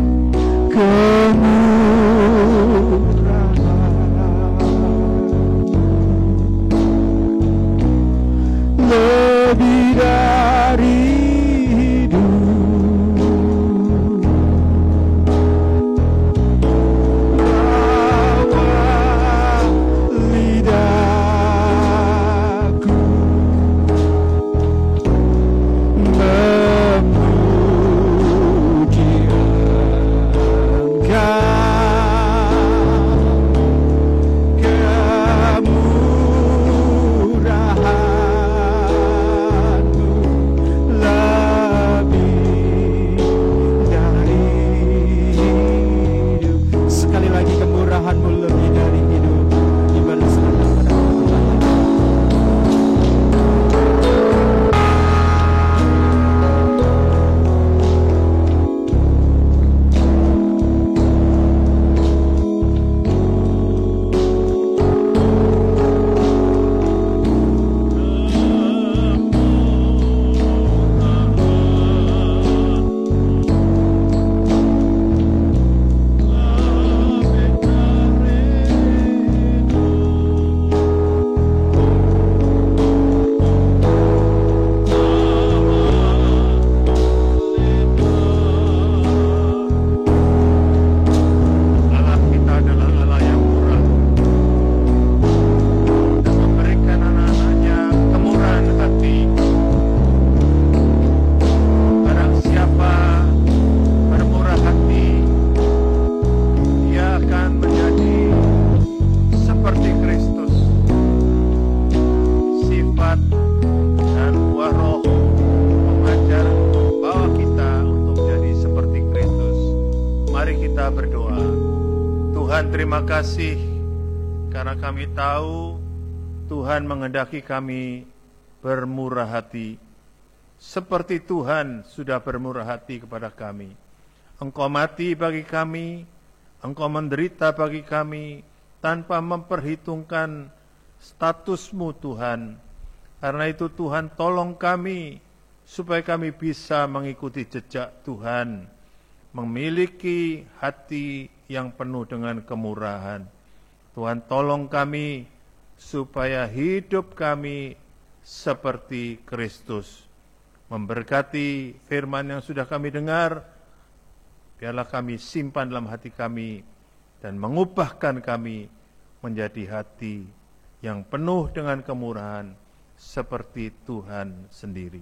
Kemurahan lebih dari hidup. Bawa lidahku memuji kemurahan-Mu lebih dari hidup. Sekali lagi, kemurahan-Mu lebih dari hidup. Dibalaskan kepada Tuhan. Allah kita adalah Allah yang murah dan memberikan anak-anaknya kemurahan hati. Barang siapa bermurah hati, dia akan menjadi seperti Kristus. Sifat dan buah roh mengajar bahwa kita untuk menjadi seperti Kristus. Mari kita berdoa. Tuhan, terima kasih karena kami tahu Tuhan menghendaki kami bermurah hati seperti Tuhan sudah bermurah hati kepada kami. Engkau mati bagi kami, Engkau menderita bagi kami tanpa memperhitungkan statusmu Tuhan. Karena itu Tuhan, tolong kami supaya kami bisa mengikuti jejak Tuhan, memiliki hati yang penuh dengan kemurahan. Tuhan, tolong kami supaya hidup kami seperti Kristus. Memberkati firman yang sudah kami dengar, biarlah kami simpan dalam hati kami dan mengubahkan kami menjadi hati yang penuh dengan kemurahan seperti Tuhan sendiri.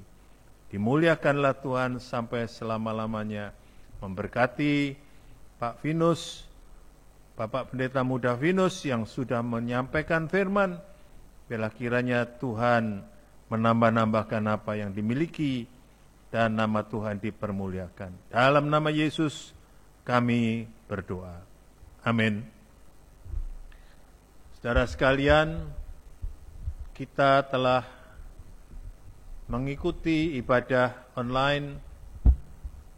Dimuliakanlah Tuhan sampai selama-lamanya. Memberkati Pak Vinus, Bapak Pendeta Muda Vinus yang sudah menyampaikan firman. Biarlah kiranya Tuhan menambah-nambahkan apa yang dimiliki dan nama Tuhan dipermuliakan. Dalam nama Yesus kami berdoa. Amin. Saudara sekalian, kita telah mengikuti ibadah online,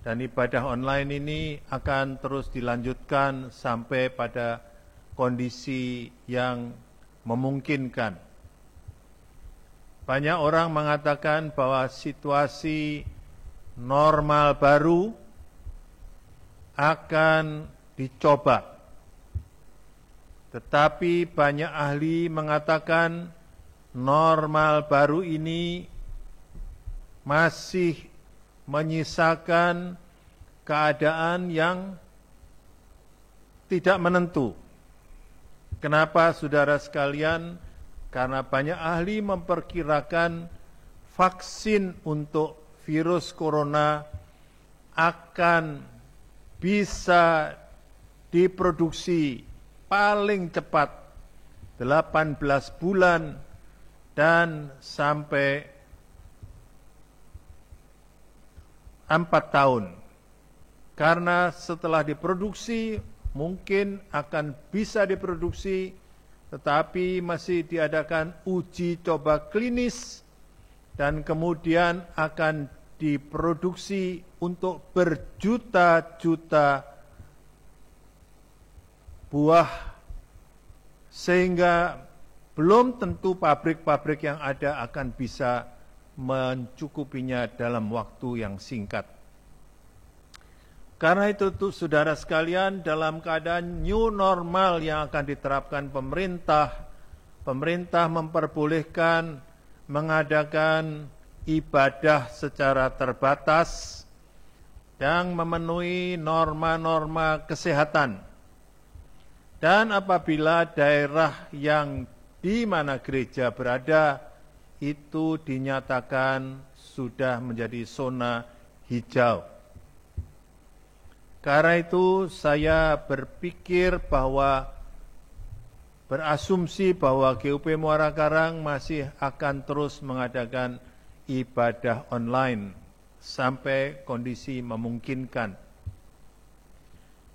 dan ibadah online ini akan terus dilanjutkan sampai pada kondisi yang memungkinkan. Banyak orang mengatakan bahwa situasi normal baru akan dicoba. Tetapi banyak ahli mengatakan normal baru ini masih menyisakan keadaan yang tidak menentu. Kenapa, saudara sekalian? Karena banyak ahli memperkirakan vaksin untuk virus corona akan bisa diproduksi paling cepat 18 bulan dan sampai 4 tahun. Karena setelah diproduksi mungkin akan bisa diproduksi, tetapi masih diadakan uji coba klinis dan kemudian akan diproduksi untuk berjuta-juta buah, sehingga belum tentu pabrik-pabrik yang ada akan bisa mencukupinya dalam waktu yang singkat. Karena itu saudara sekalian, dalam keadaan new normal yang akan diterapkan pemerintah memperbolehkan mengadakan ibadah secara terbatas yang memenuhi norma-norma kesehatan. Dan apabila daerah yang di mana gereja berada itu dinyatakan sudah menjadi zona hijau. Karena itu saya berpikir bahwa berasumsi bahwa GUP Muara Karang masih akan terus mengadakan ibadah online sampai kondisi memungkinkan.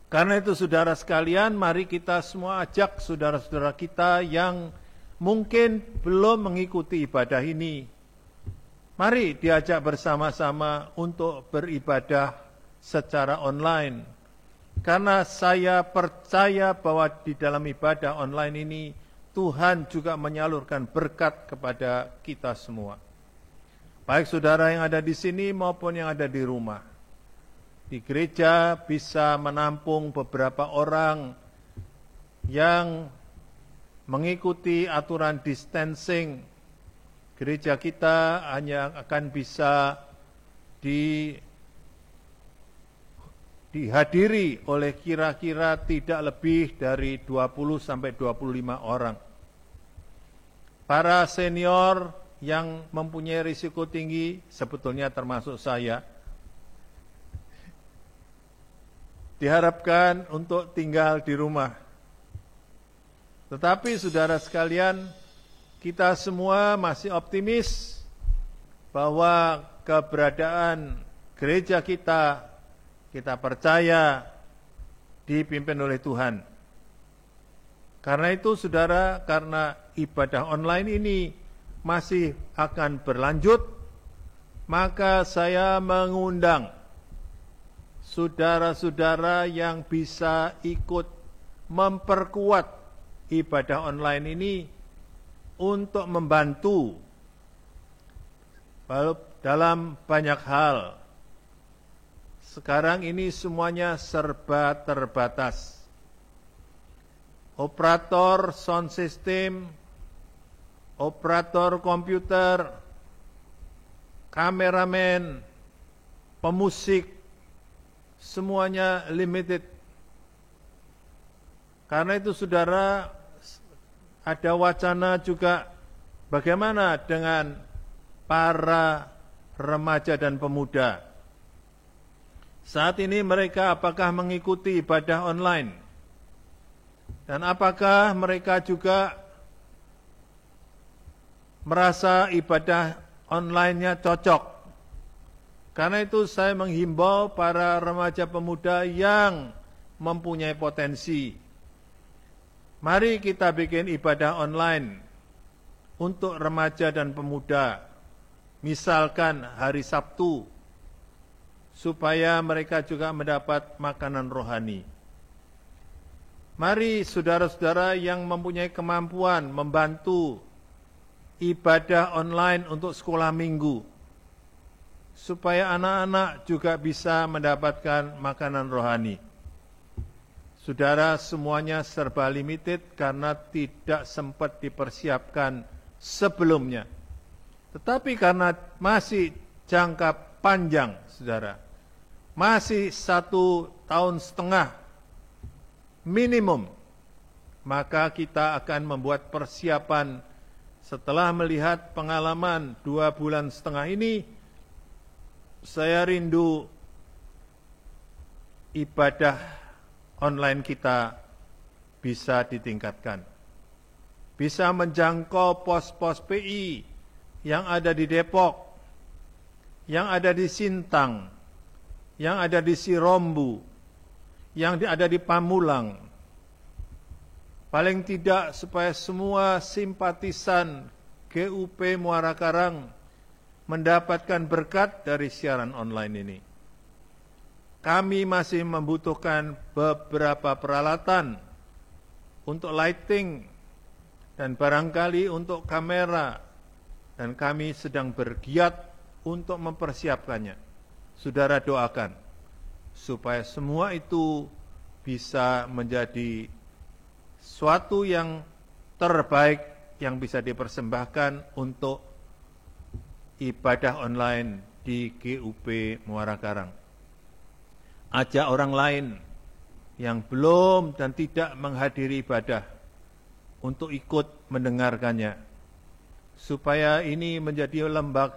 Karena itu saudara sekalian, mari kita semua ajak saudara-saudara kita yang mungkin belum mengikuti ibadah ini. Mari diajak bersama-sama untuk beribadah secara online. Karena saya percaya bahwa di dalam ibadah online ini Tuhan juga menyalurkan berkat kepada kita semua. Baik saudara yang ada di sini maupun yang ada di rumah. Di gereja bisa menampung beberapa orang yang mengikuti aturan distancing. Gereja kita hanya akan bisa dihadiri oleh kira-kira tidak lebih dari 20 sampai 25 orang. Para senior yang mempunyai risiko tinggi sebetulnya termasuk saya, diharapkan untuk tinggal di rumah. Tetapi saudara sekalian, kita semua masih optimis bahwa keberadaan gereja kita percaya dipimpin oleh Tuhan. Karena itu saudara, karena ibadah online ini masih akan berlanjut, maka saya mengundang saudara-saudara yang bisa ikut memperkuat ibadah online ini untuk membantu dalam banyak hal. Sekarang ini semuanya serba terbatas. Operator sound system, operator komputer, kameramen, pemusik, semuanya limited. Karena itu saudara, ada wacana juga bagaimana dengan para remaja dan pemuda. Saat ini mereka apakah mengikuti ibadah online? Dan apakah mereka juga merasa ibadah online-nya cocok? Karena itu saya menghimbau para remaja pemuda yang mempunyai potensi. Mari kita bikin ibadah online untuk remaja dan pemuda. Misalkan hari Sabtu, supaya mereka juga mendapat makanan rohani. Mari saudara-saudara yang mempunyai kemampuan membantu ibadah online untuk sekolah minggu, supaya anak-anak juga bisa mendapatkan makanan rohani. Saudara, semuanya serba limited karena tidak sempat dipersiapkan sebelumnya. Tetapi karena masih jangka panjang, saudara, masih 1,5 tahun minimum, maka kita akan membuat persiapan. Setelah melihat pengalaman 2,5 bulan ini, saya rindu ibadah online kita bisa ditingkatkan. Bisa menjangkau pos-pos PI yang ada di Depok, yang ada di Sintang, yang ada di Sirombu, yang ada di Pamulang. Paling tidak supaya semua simpatisan GUP Muara Karang mendapatkan berkat dari siaran online ini. Kami masih membutuhkan beberapa peralatan untuk lighting dan barangkali untuk kamera, dan kami sedang bergiat untuk mempersiapkannya. Saudara doakan supaya semua itu bisa menjadi suatu yang terbaik yang bisa dipersembahkan untuk ibadah online di GUP Muara Karang. Ajak orang lain yang belum dan tidak menghadiri ibadah untuk ikut mendengarkannya, supaya ini menjadi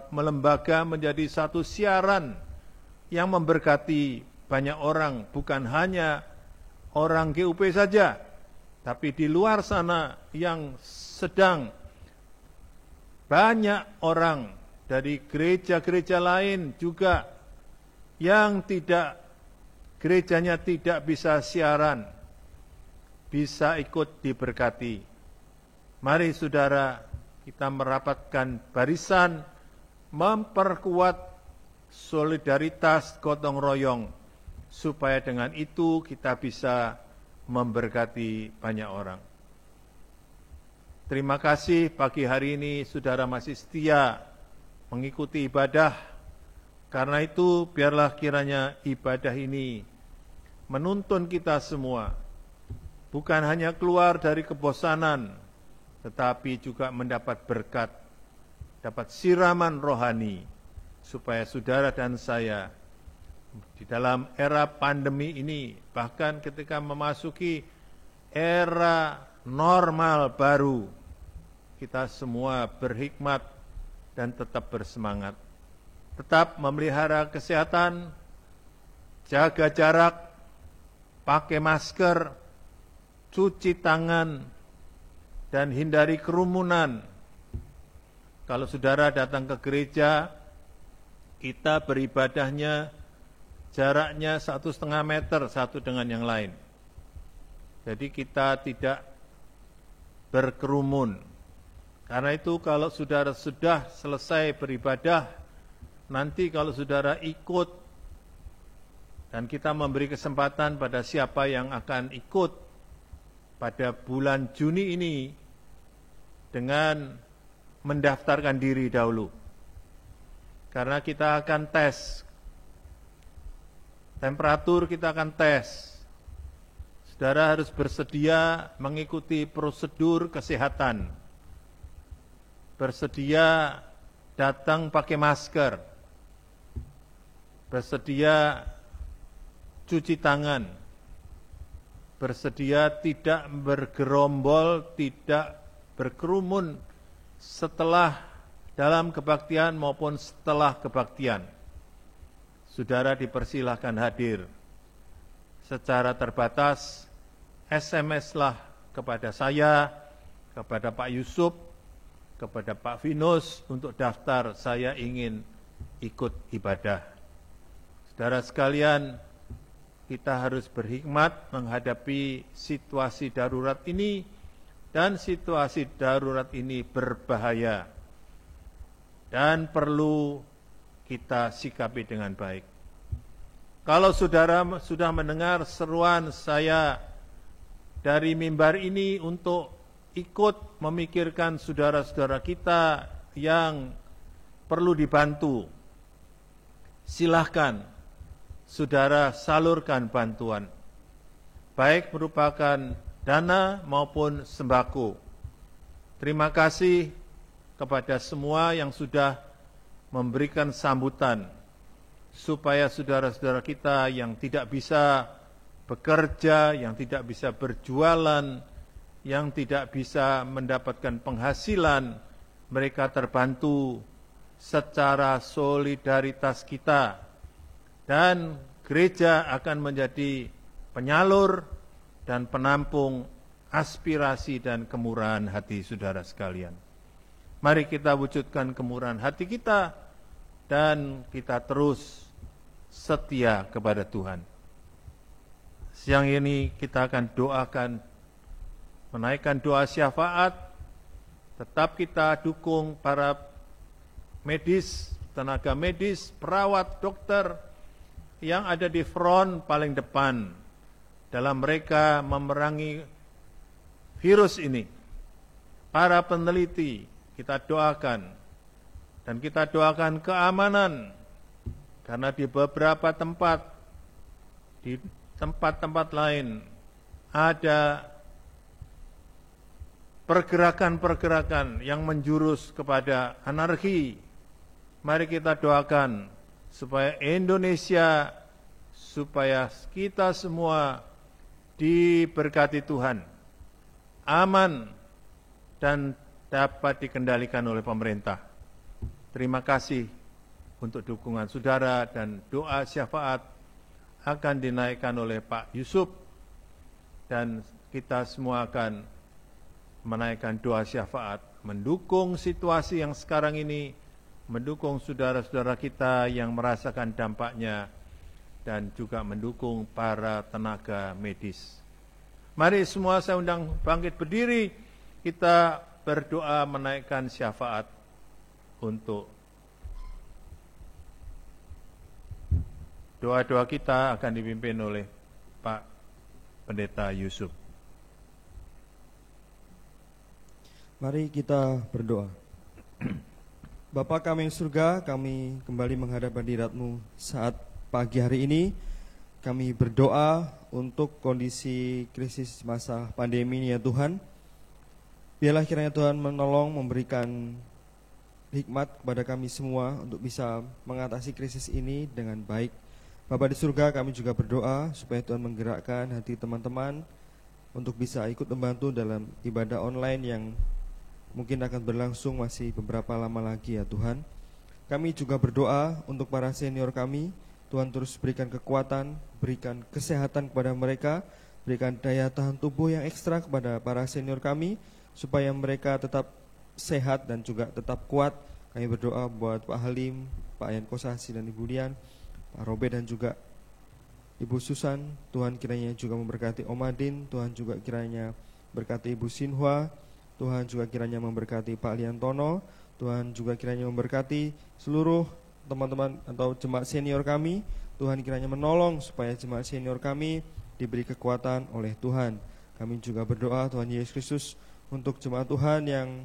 melembaga menjadi satu siaran yang memberkati banyak orang, bukan hanya orang GUP saja, tapi di luar sana yang sedang banyak orang dari gereja-gereja lain juga yang gerejanya tidak bisa siaran, bisa ikut diberkati. Mari saudara, kita merapatkan barisan, memperkuat solidaritas gotong royong, supaya dengan itu kita bisa memberkati banyak orang. Terima kasih pagi hari ini saudara masih setia mengikuti ibadah. Karena itu biarlah kiranya ibadah ini menuntun kita semua, bukan hanya keluar dari kebosanan, tetapi juga mendapat berkat, dapat siraman rohani, supaya saudara dan saya di dalam era pandemi ini, bahkan ketika memasuki era normal baru, kita semua berhikmat dan tetap bersemangat. Tetap memelihara kesehatan, jaga jarak, pakai masker, cuci tangan, dan hindari kerumunan. Kalau saudara datang ke gereja, kita beribadahnya jaraknya 1,5 meter satu dengan yang lain. Jadi kita tidak berkerumun. Karena itu kalau saudara sudah selesai beribadah, nanti kalau saudara ikut dan kita memberi kesempatan pada siapa yang akan ikut pada bulan Juni ini dengan mendaftarkan diri dahulu. Karena kita akan tes, temperatur kita akan tes. Saudara harus bersedia mengikuti prosedur kesehatan, bersedia datang pakai masker, bersedia cuci tangan, bersedia tidak bergerombol, tidak berkerumun setelah dalam kebaktian maupun setelah kebaktian. Saudara dipersilahkan hadir secara terbatas, SMS-lah kepada saya, kepada Pak Yusuf, kepada Pak Vinus untuk daftar saya ingin ikut ibadah. Saudara sekalian, kita harus berhikmat menghadapi situasi darurat ini, dan situasi darurat ini berbahaya dan perlu kita sikapi dengan baik. Kalau saudara sudah mendengar seruan saya dari mimbar ini untuk ikut memikirkan saudara-saudara kita yang perlu dibantu, silahkan saudara salurkan bantuan, baik merupakan dana maupun sembako. Terima kasih kepada semua yang sudah memberikan sambutan, supaya saudara-saudara kita yang tidak bisa bekerja, yang tidak bisa berjualan, yang tidak bisa mendapatkan penghasilan, mereka terbantu secara solidaritas kita, dan gereja akan menjadi penyalur dan penampung aspirasi dan kemurahan hati saudara sekalian. Mari kita wujudkan kemurahan hati kita dan kita terus setia kepada Tuhan. Siang ini kita akan doakan, menaikkan doa syafaat. Tetap kita dukung para medis, tenaga medis, perawat, dokter yang ada di front paling depan dalam mereka memerangi virus ini. Para peneliti kita doakan, dan kita doakan keamanan, karena di beberapa tempat, di tempat-tempat lain ada pergerakan-pergerakan yang menjurus kepada anarki, Mari kita doakan supaya Indonesia, supaya kita semua diberkati Tuhan, aman, dan dapat dikendalikan oleh pemerintah. Terima kasih untuk dukungan saudara, dan doa syafaat akan dinaikkan oleh Pak Yusuf, dan kita semua akan menaikkan doa syafaat mendukung situasi yang sekarang ini, mendukung saudara-saudara kita yang merasakan dampaknya, dan juga mendukung para tenaga medis. Mari semua saya undang bangkit berdiri, kita berdoa menaikkan syafaat untuk doa-doa kita akan dipimpin oleh Pak Pendeta Yusuf. Mari kita berdoa. Bapa kami yang surga, kami kembali menghadap hadirat-Mu saat pagi hari ini. Kami berdoa untuk kondisi krisis masa pandemi ini ya Tuhan. Biarlah kiranya Tuhan menolong, memberikan hikmat kepada kami semua untuk bisa mengatasi krisis ini dengan baik. Bapa di surga, kami juga berdoa supaya Tuhan menggerakkan hati teman-teman untuk bisa ikut membantu dalam ibadah online yang mungkin akan berlangsung masih beberapa lama lagi ya Tuhan. Kami juga berdoa untuk para senior kami, Tuhan terus berikan kekuatan, berikan kesehatan kepada mereka, berikan daya tahan tubuh yang ekstra kepada para senior kami, supaya mereka tetap sehat dan juga tetap kuat. Kami berdoa buat Pak Halim, Pak Yan Kosasi dan Ibu Dian, Pak Robert dan juga Ibu Susan. Tuhan kiranya juga memberkati Om Adin, Tuhan juga kiranya berkati Ibu Sinhua, Tuhan juga kiranya memberkati Pak Liantono, Tuhan juga kiranya memberkati seluruh teman-teman atau jemaat senior kami. Tuhan kiranya menolong supaya jemaat senior kami diberi kekuatan oleh Tuhan. Kami juga berdoa Tuhan Yesus Kristus untuk jemaat Tuhan yang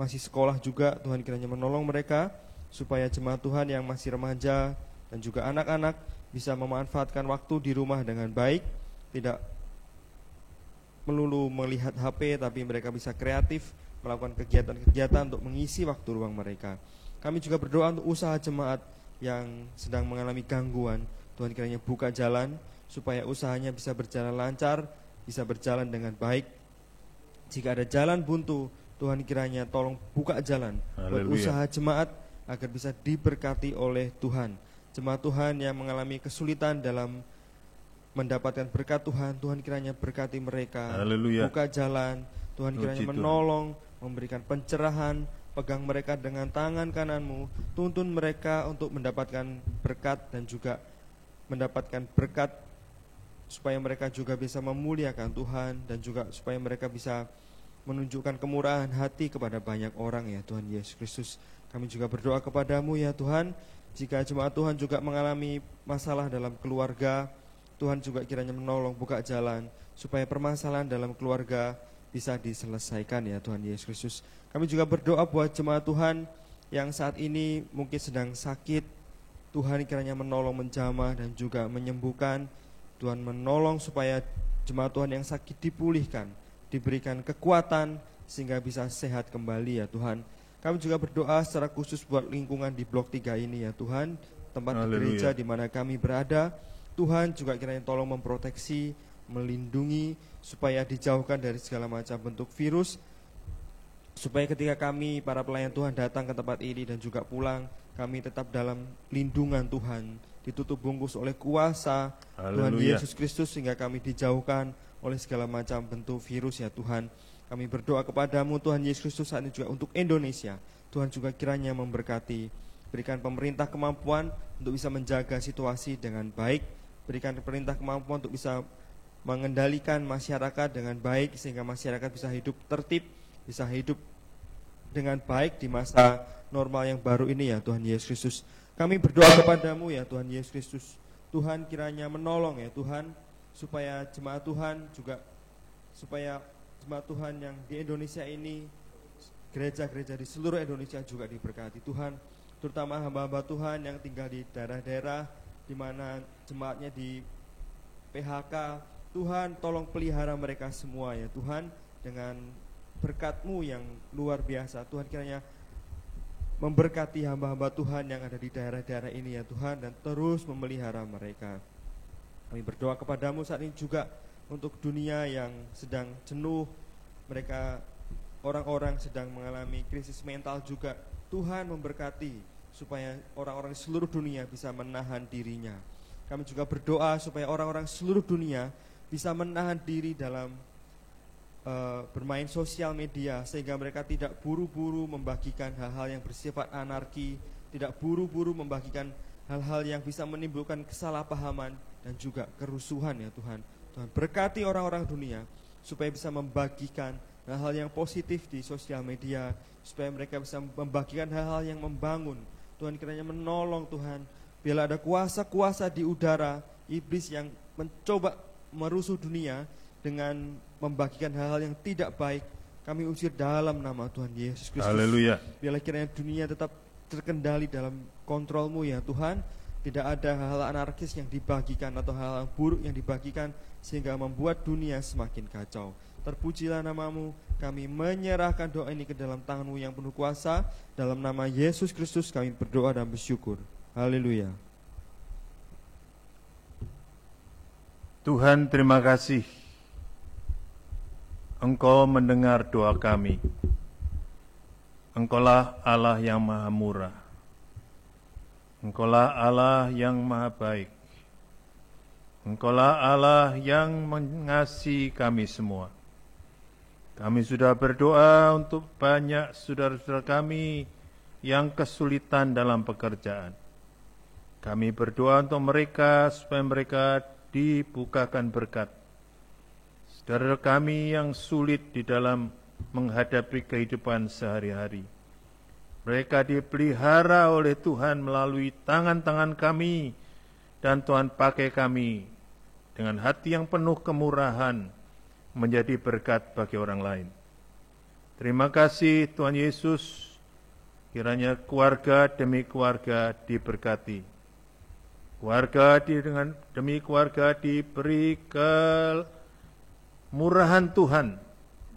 masih sekolah juga, Tuhan kiranya menolong mereka supaya jemaat Tuhan yang masih remaja dan juga anak-anak bisa memanfaatkan waktu di rumah dengan baik, tidak melulu melihat HP, tapi mereka bisa kreatif melakukan kegiatan-kegiatan untuk mengisi waktu luang mereka. Kami juga berdoa untuk usaha jemaat yang sedang mengalami gangguan. Tuhan kiranya buka jalan supaya usahanya bisa berjalan lancar, bisa berjalan dengan baik. Jika ada jalan buntu, Tuhan kiranya tolong buka jalan buat usaha jemaat agar bisa diberkati oleh Tuhan. Jemaat Tuhan yang mengalami kesulitan dalam mendapatkan berkat Tuhan, Tuhan kiranya berkati mereka. Haleluya. Buka jalan, Tuhan kiranya menolong, memberikan pencerahan, pegang mereka dengan tangan kananmu, tuntun mereka untuk mendapatkan berkat dan juga mendapatkan berkat supaya mereka juga bisa memuliakan Tuhan dan juga supaya mereka bisa menunjukkan kemurahan hati kepada banyak orang ya Tuhan Yesus Kristus. Kami juga berdoa kepadamu ya Tuhan, jika jemaat Tuhan juga mengalami masalah dalam keluarga, Tuhan juga kiranya menolong, buka jalan supaya permasalahan dalam keluarga bisa diselesaikan ya Tuhan Yesus Kristus. Kami juga berdoa buat jemaat Tuhan yang saat ini mungkin sedang sakit, Tuhan kiranya menolong, menjamah dan juga menyembuhkan. Tuhan menolong supaya jemaat Tuhan yang sakit dipulihkan, diberikan kekuatan sehingga bisa sehat kembali ya Tuhan. Kami juga berdoa secara khusus buat lingkungan di Blok 3 ini ya Tuhan, tempat gereja di mana kami berada. Tuhan juga kiranya tolong memproteksi, melindungi supaya dijauhkan dari segala macam bentuk virus, supaya ketika kami para pelayan Tuhan datang ke tempat ini dan juga pulang, kami tetap dalam lindungan Tuhan, ditutup bungkus oleh kuasa Tuhan Yesus Kristus sehingga kami dijauhkan oleh segala macam bentuk virus ya Tuhan. Kami berdoa kepadamu Tuhan Yesus Kristus saat ini juga untuk Indonesia. Tuhan juga kiranya memberkati, berikan pemerintah kemampuan untuk bisa menjaga situasi dengan baik, berikan pemerintah kemampuan untuk bisa mengendalikan masyarakat dengan baik sehingga masyarakat bisa hidup tertib, bisa hidup dengan baik di masa normal yang baru ini ya Tuhan Yesus Kristus. Kami berdoa kepadamu ya Tuhan Yesus Kristus, Tuhan kiranya menolong ya Tuhan, supaya jemaat Tuhan juga, supaya jemaat Tuhan yang di Indonesia ini, gereja-gereja di seluruh Indonesia juga diberkati Tuhan, terutama hamba-hamba Tuhan yang tinggal di daerah-daerah di mana jemaatnya di PHK. Tuhan tolong pelihara mereka semua ya Tuhan dengan berkat-Mu yang luar biasa. Tuhan kiranya memberkati hamba-hamba Tuhan yang ada di daerah-daerah ini ya Tuhan, dan terus memelihara mereka. Kami berdoa kepadamu saat ini juga untuk dunia yang sedang jenuh, mereka orang-orang sedang mengalami krisis mental juga. Tuhan memberkati supaya orang-orang di seluruh dunia bisa menahan dirinya. Kami juga berdoa supaya orang-orang seluruh dunia bisa menahan diri dalam bermain sosial media, sehingga mereka tidak buru-buru membagikan hal-hal yang bersifat anarki, tidak buru-buru membagikan hal-hal yang bisa menimbulkan kesalahpahaman dan juga kerusuhan ya Tuhan. Tuhan berkati orang-orang dunia supaya bisa membagikan hal-hal yang positif di sosial media, supaya mereka bisa membagikan hal-hal yang membangun. Tuhan kiranya menolong Tuhan, bila ada kuasa-kuasa di udara, iblis yang mencoba merusuh dunia dengan membagikan hal-hal yang tidak baik, kami usir dalam nama Tuhan Yesus Kristus. Haleluya. Biarlah kiranya dunia tetap terkendali dalam kontrol-Mu ya Tuhan. Tidak ada hal-hal anarkis yang dibagikan atau hal-hal buruk yang dibagikan sehingga membuat dunia semakin kacau. Terpujilah nama-Mu, kami menyerahkan doa ini ke dalam tangan-Mu yang penuh kuasa. Dalam nama Yesus Kristus kami berdoa dan bersyukur. Haleluya. Tuhan, terima kasih Engkau mendengar doa kami. Engkaulah Allah yang maha murah. Engkaulah Allah yang maha baik. Engkaulah Allah yang mengasihi kami semua. Kami sudah berdoa untuk banyak saudara-saudara kami yang kesulitan dalam pekerjaan. Kami berdoa untuk mereka supaya mereka dibukakan berkat. Saudara kami yang sulit di dalam menghadapi kehidupan sehari-hari, mereka dipelihara oleh Tuhan melalui tangan-tangan kami, dan Tuhan pakai kami dengan hati yang penuh kemurahan menjadi berkat bagi orang lain. Terima kasih Tuhan Yesus, kiranya keluarga demi keluarga diberkati. Keluarga demi keluarga diberi murahan Tuhan,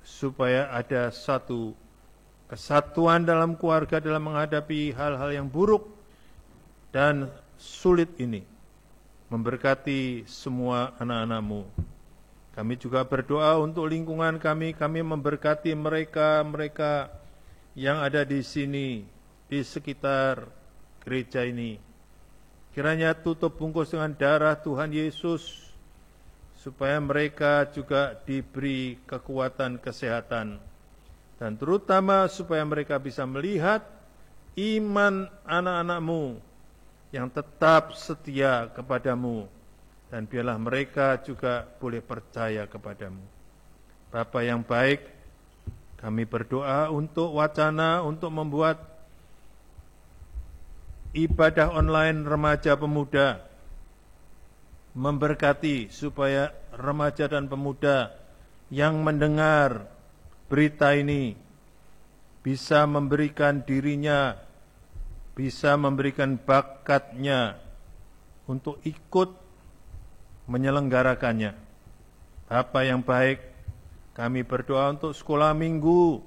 supaya ada satu kesatuan dalam keluarga dalam menghadapi hal-hal yang buruk dan sulit ini. Memberkati semua anak-anak-Mu. Kami juga berdoa untuk lingkungan kami memberkati mereka yang ada di sini, di sekitar gereja ini. Kiranya tutup bungkus dengan darah Tuhan Yesus, supaya mereka juga diberi kekuatan kesehatan, dan terutama supaya mereka bisa melihat iman anak-anak-Mu yang tetap setia kepadamu, dan biarlah mereka juga boleh percaya kepadamu. Bapa yang baik, kami berdoa untuk wacana untuk membuat ibadah online remaja pemuda, memberkati supaya remaja dan pemuda yang mendengar berita ini bisa memberikan dirinya, bisa memberikan bakatnya untuk ikut menyelenggarakannya. Bapa yang baik, kami berdoa untuk sekolah minggu,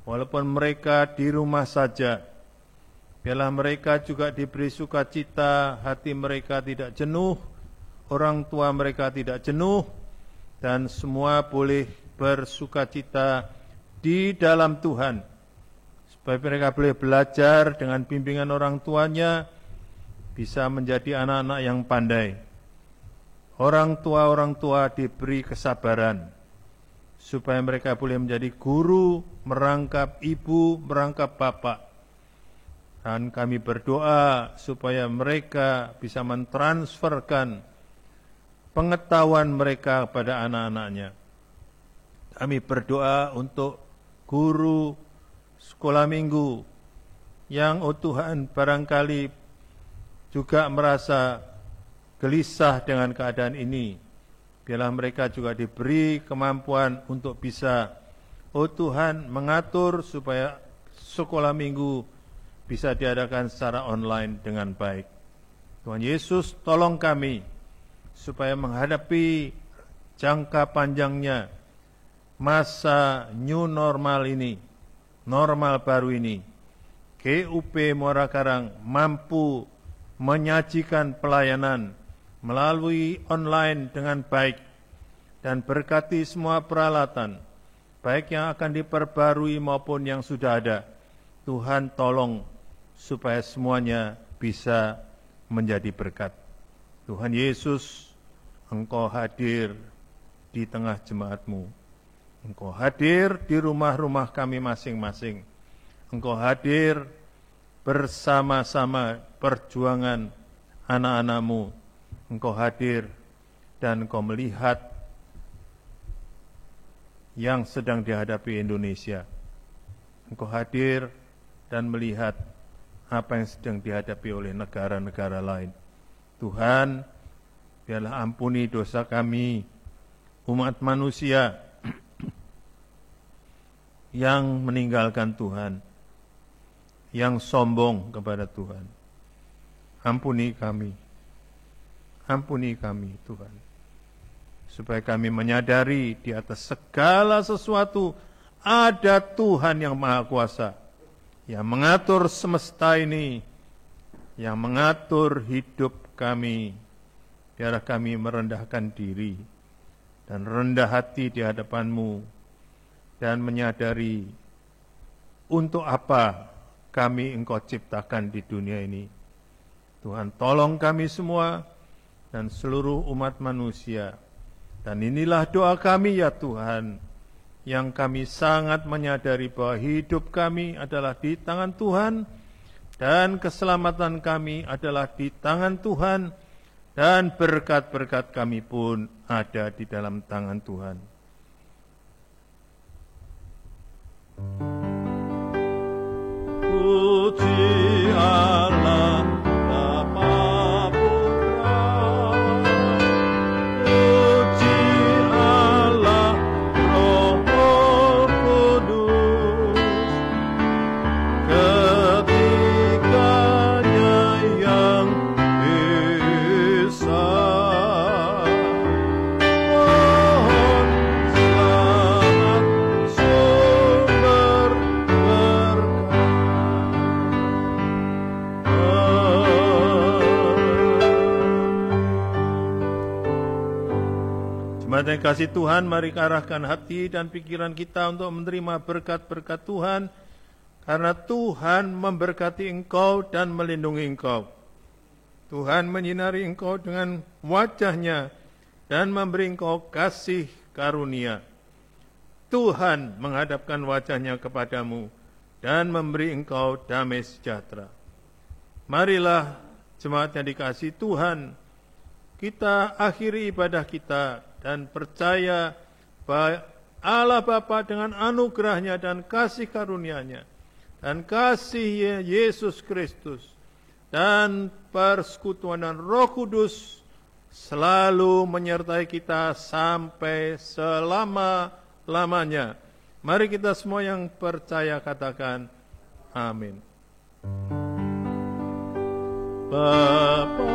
walaupun mereka di rumah saja, biarlah mereka juga diberi sukacita, hati mereka tidak jenuh, orang tua mereka tidak jenuh, dan semua boleh bersukacita di dalam Tuhan, supaya mereka boleh belajar dengan bimbingan orang tuanya, bisa menjadi anak-anak yang pandai. Orang tua diberi kesabaran, supaya mereka boleh menjadi guru, merangkap ibu, merangkap bapak. Dan kami berdoa supaya mereka bisa mentransferkan pengetahuan mereka kepada anak-anaknya. Kami berdoa untuk guru sekolah minggu yang Tuhan barangkali juga merasa gelisah dengan keadaan ini. Biarlah mereka juga diberi kemampuan untuk bisa Tuhan mengatur supaya sekolah minggu bisa diadakan secara online dengan baik. Tuhan Yesus, tolong kami supaya menghadapi jangka panjangnya masa new normal ini, normal baru ini. GUP Muara Karang mampu menyajikan pelayanan melalui online dengan baik dan berkati semua peralatan, baik yang akan diperbarui maupun yang sudah ada. Tuhan tolong supaya semuanya bisa menjadi berkat. Tuhan Yesus, Engkau hadir di tengah jemaat-Mu. Engkau hadir di rumah-rumah kami masing-masing. Engkau hadir bersama-sama perjuangan anak-anak-Mu. Engkau hadir dan Engkau melihat yang sedang dihadapi Indonesia. Engkau hadir dan melihat apa yang sedang dihadapi oleh negara-negara lain. Tuhan, biarlah ampuni dosa kami, umat manusia yang meninggalkan Tuhan, yang sombong kepada Tuhan. Ampuni kami Tuhan, supaya kami menyadari di atas segala sesuatu ada Tuhan yang Maha Kuasa, yang mengatur semesta ini, yang mengatur hidup kami. Biarlah kami merendahkan diri dan rendah hati di hadapan-Mu, dan menyadari untuk apa kami Engkau ciptakan di dunia ini. Tuhan, tolong kami semua dan seluruh umat manusia. Dan inilah doa kami ya Tuhan, yang kami sangat menyadari bahwa hidup kami adalah di tangan Tuhan, dan keselamatan kami adalah di tangan Tuhan, dan berkat-berkat kami pun ada di dalam tangan Tuhan. Puji Allah Bapa Putra, puji Allah Roh Kudus, ketiganya yang esa. Mohon selamat sumber berkat. Jemaat yang kasih Tuhan, mari arahkan hati dan pikiran kita untuk menerima berkat-berkat Tuhan, karena Tuhan memberkati engkau dan melindungi engkau. Tuhan menyinari engkau dengan wajah-Nya dan memberi engkau kasih karunia. Tuhan menghadapkan wajah-Nya kepadamu dan memberi engkau damai sejahtera. Marilah jemaat yang dikasihi Tuhan, kita akhiri ibadah kita dan percaya bahwa Allah Bapa dengan anugerah-Nya dan kasih karunia-Nya dan kasih Yesus Kristus dan persekutuan dan Roh Kudus selalu menyertai kita sampai selama-lamanya. Mari kita semua yang percaya katakan amin. Bapa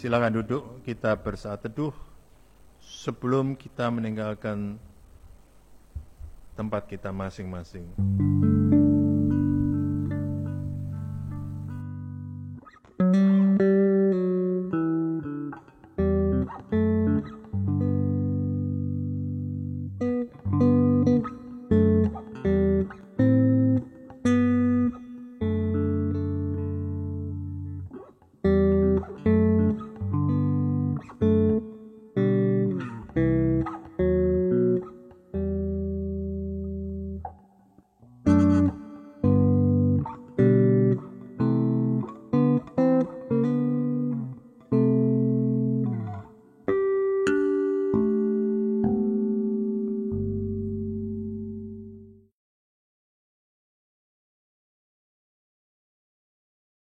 silakan duduk, kita bersaat teduh sebelum kita meninggalkan tempat kita masing-masing.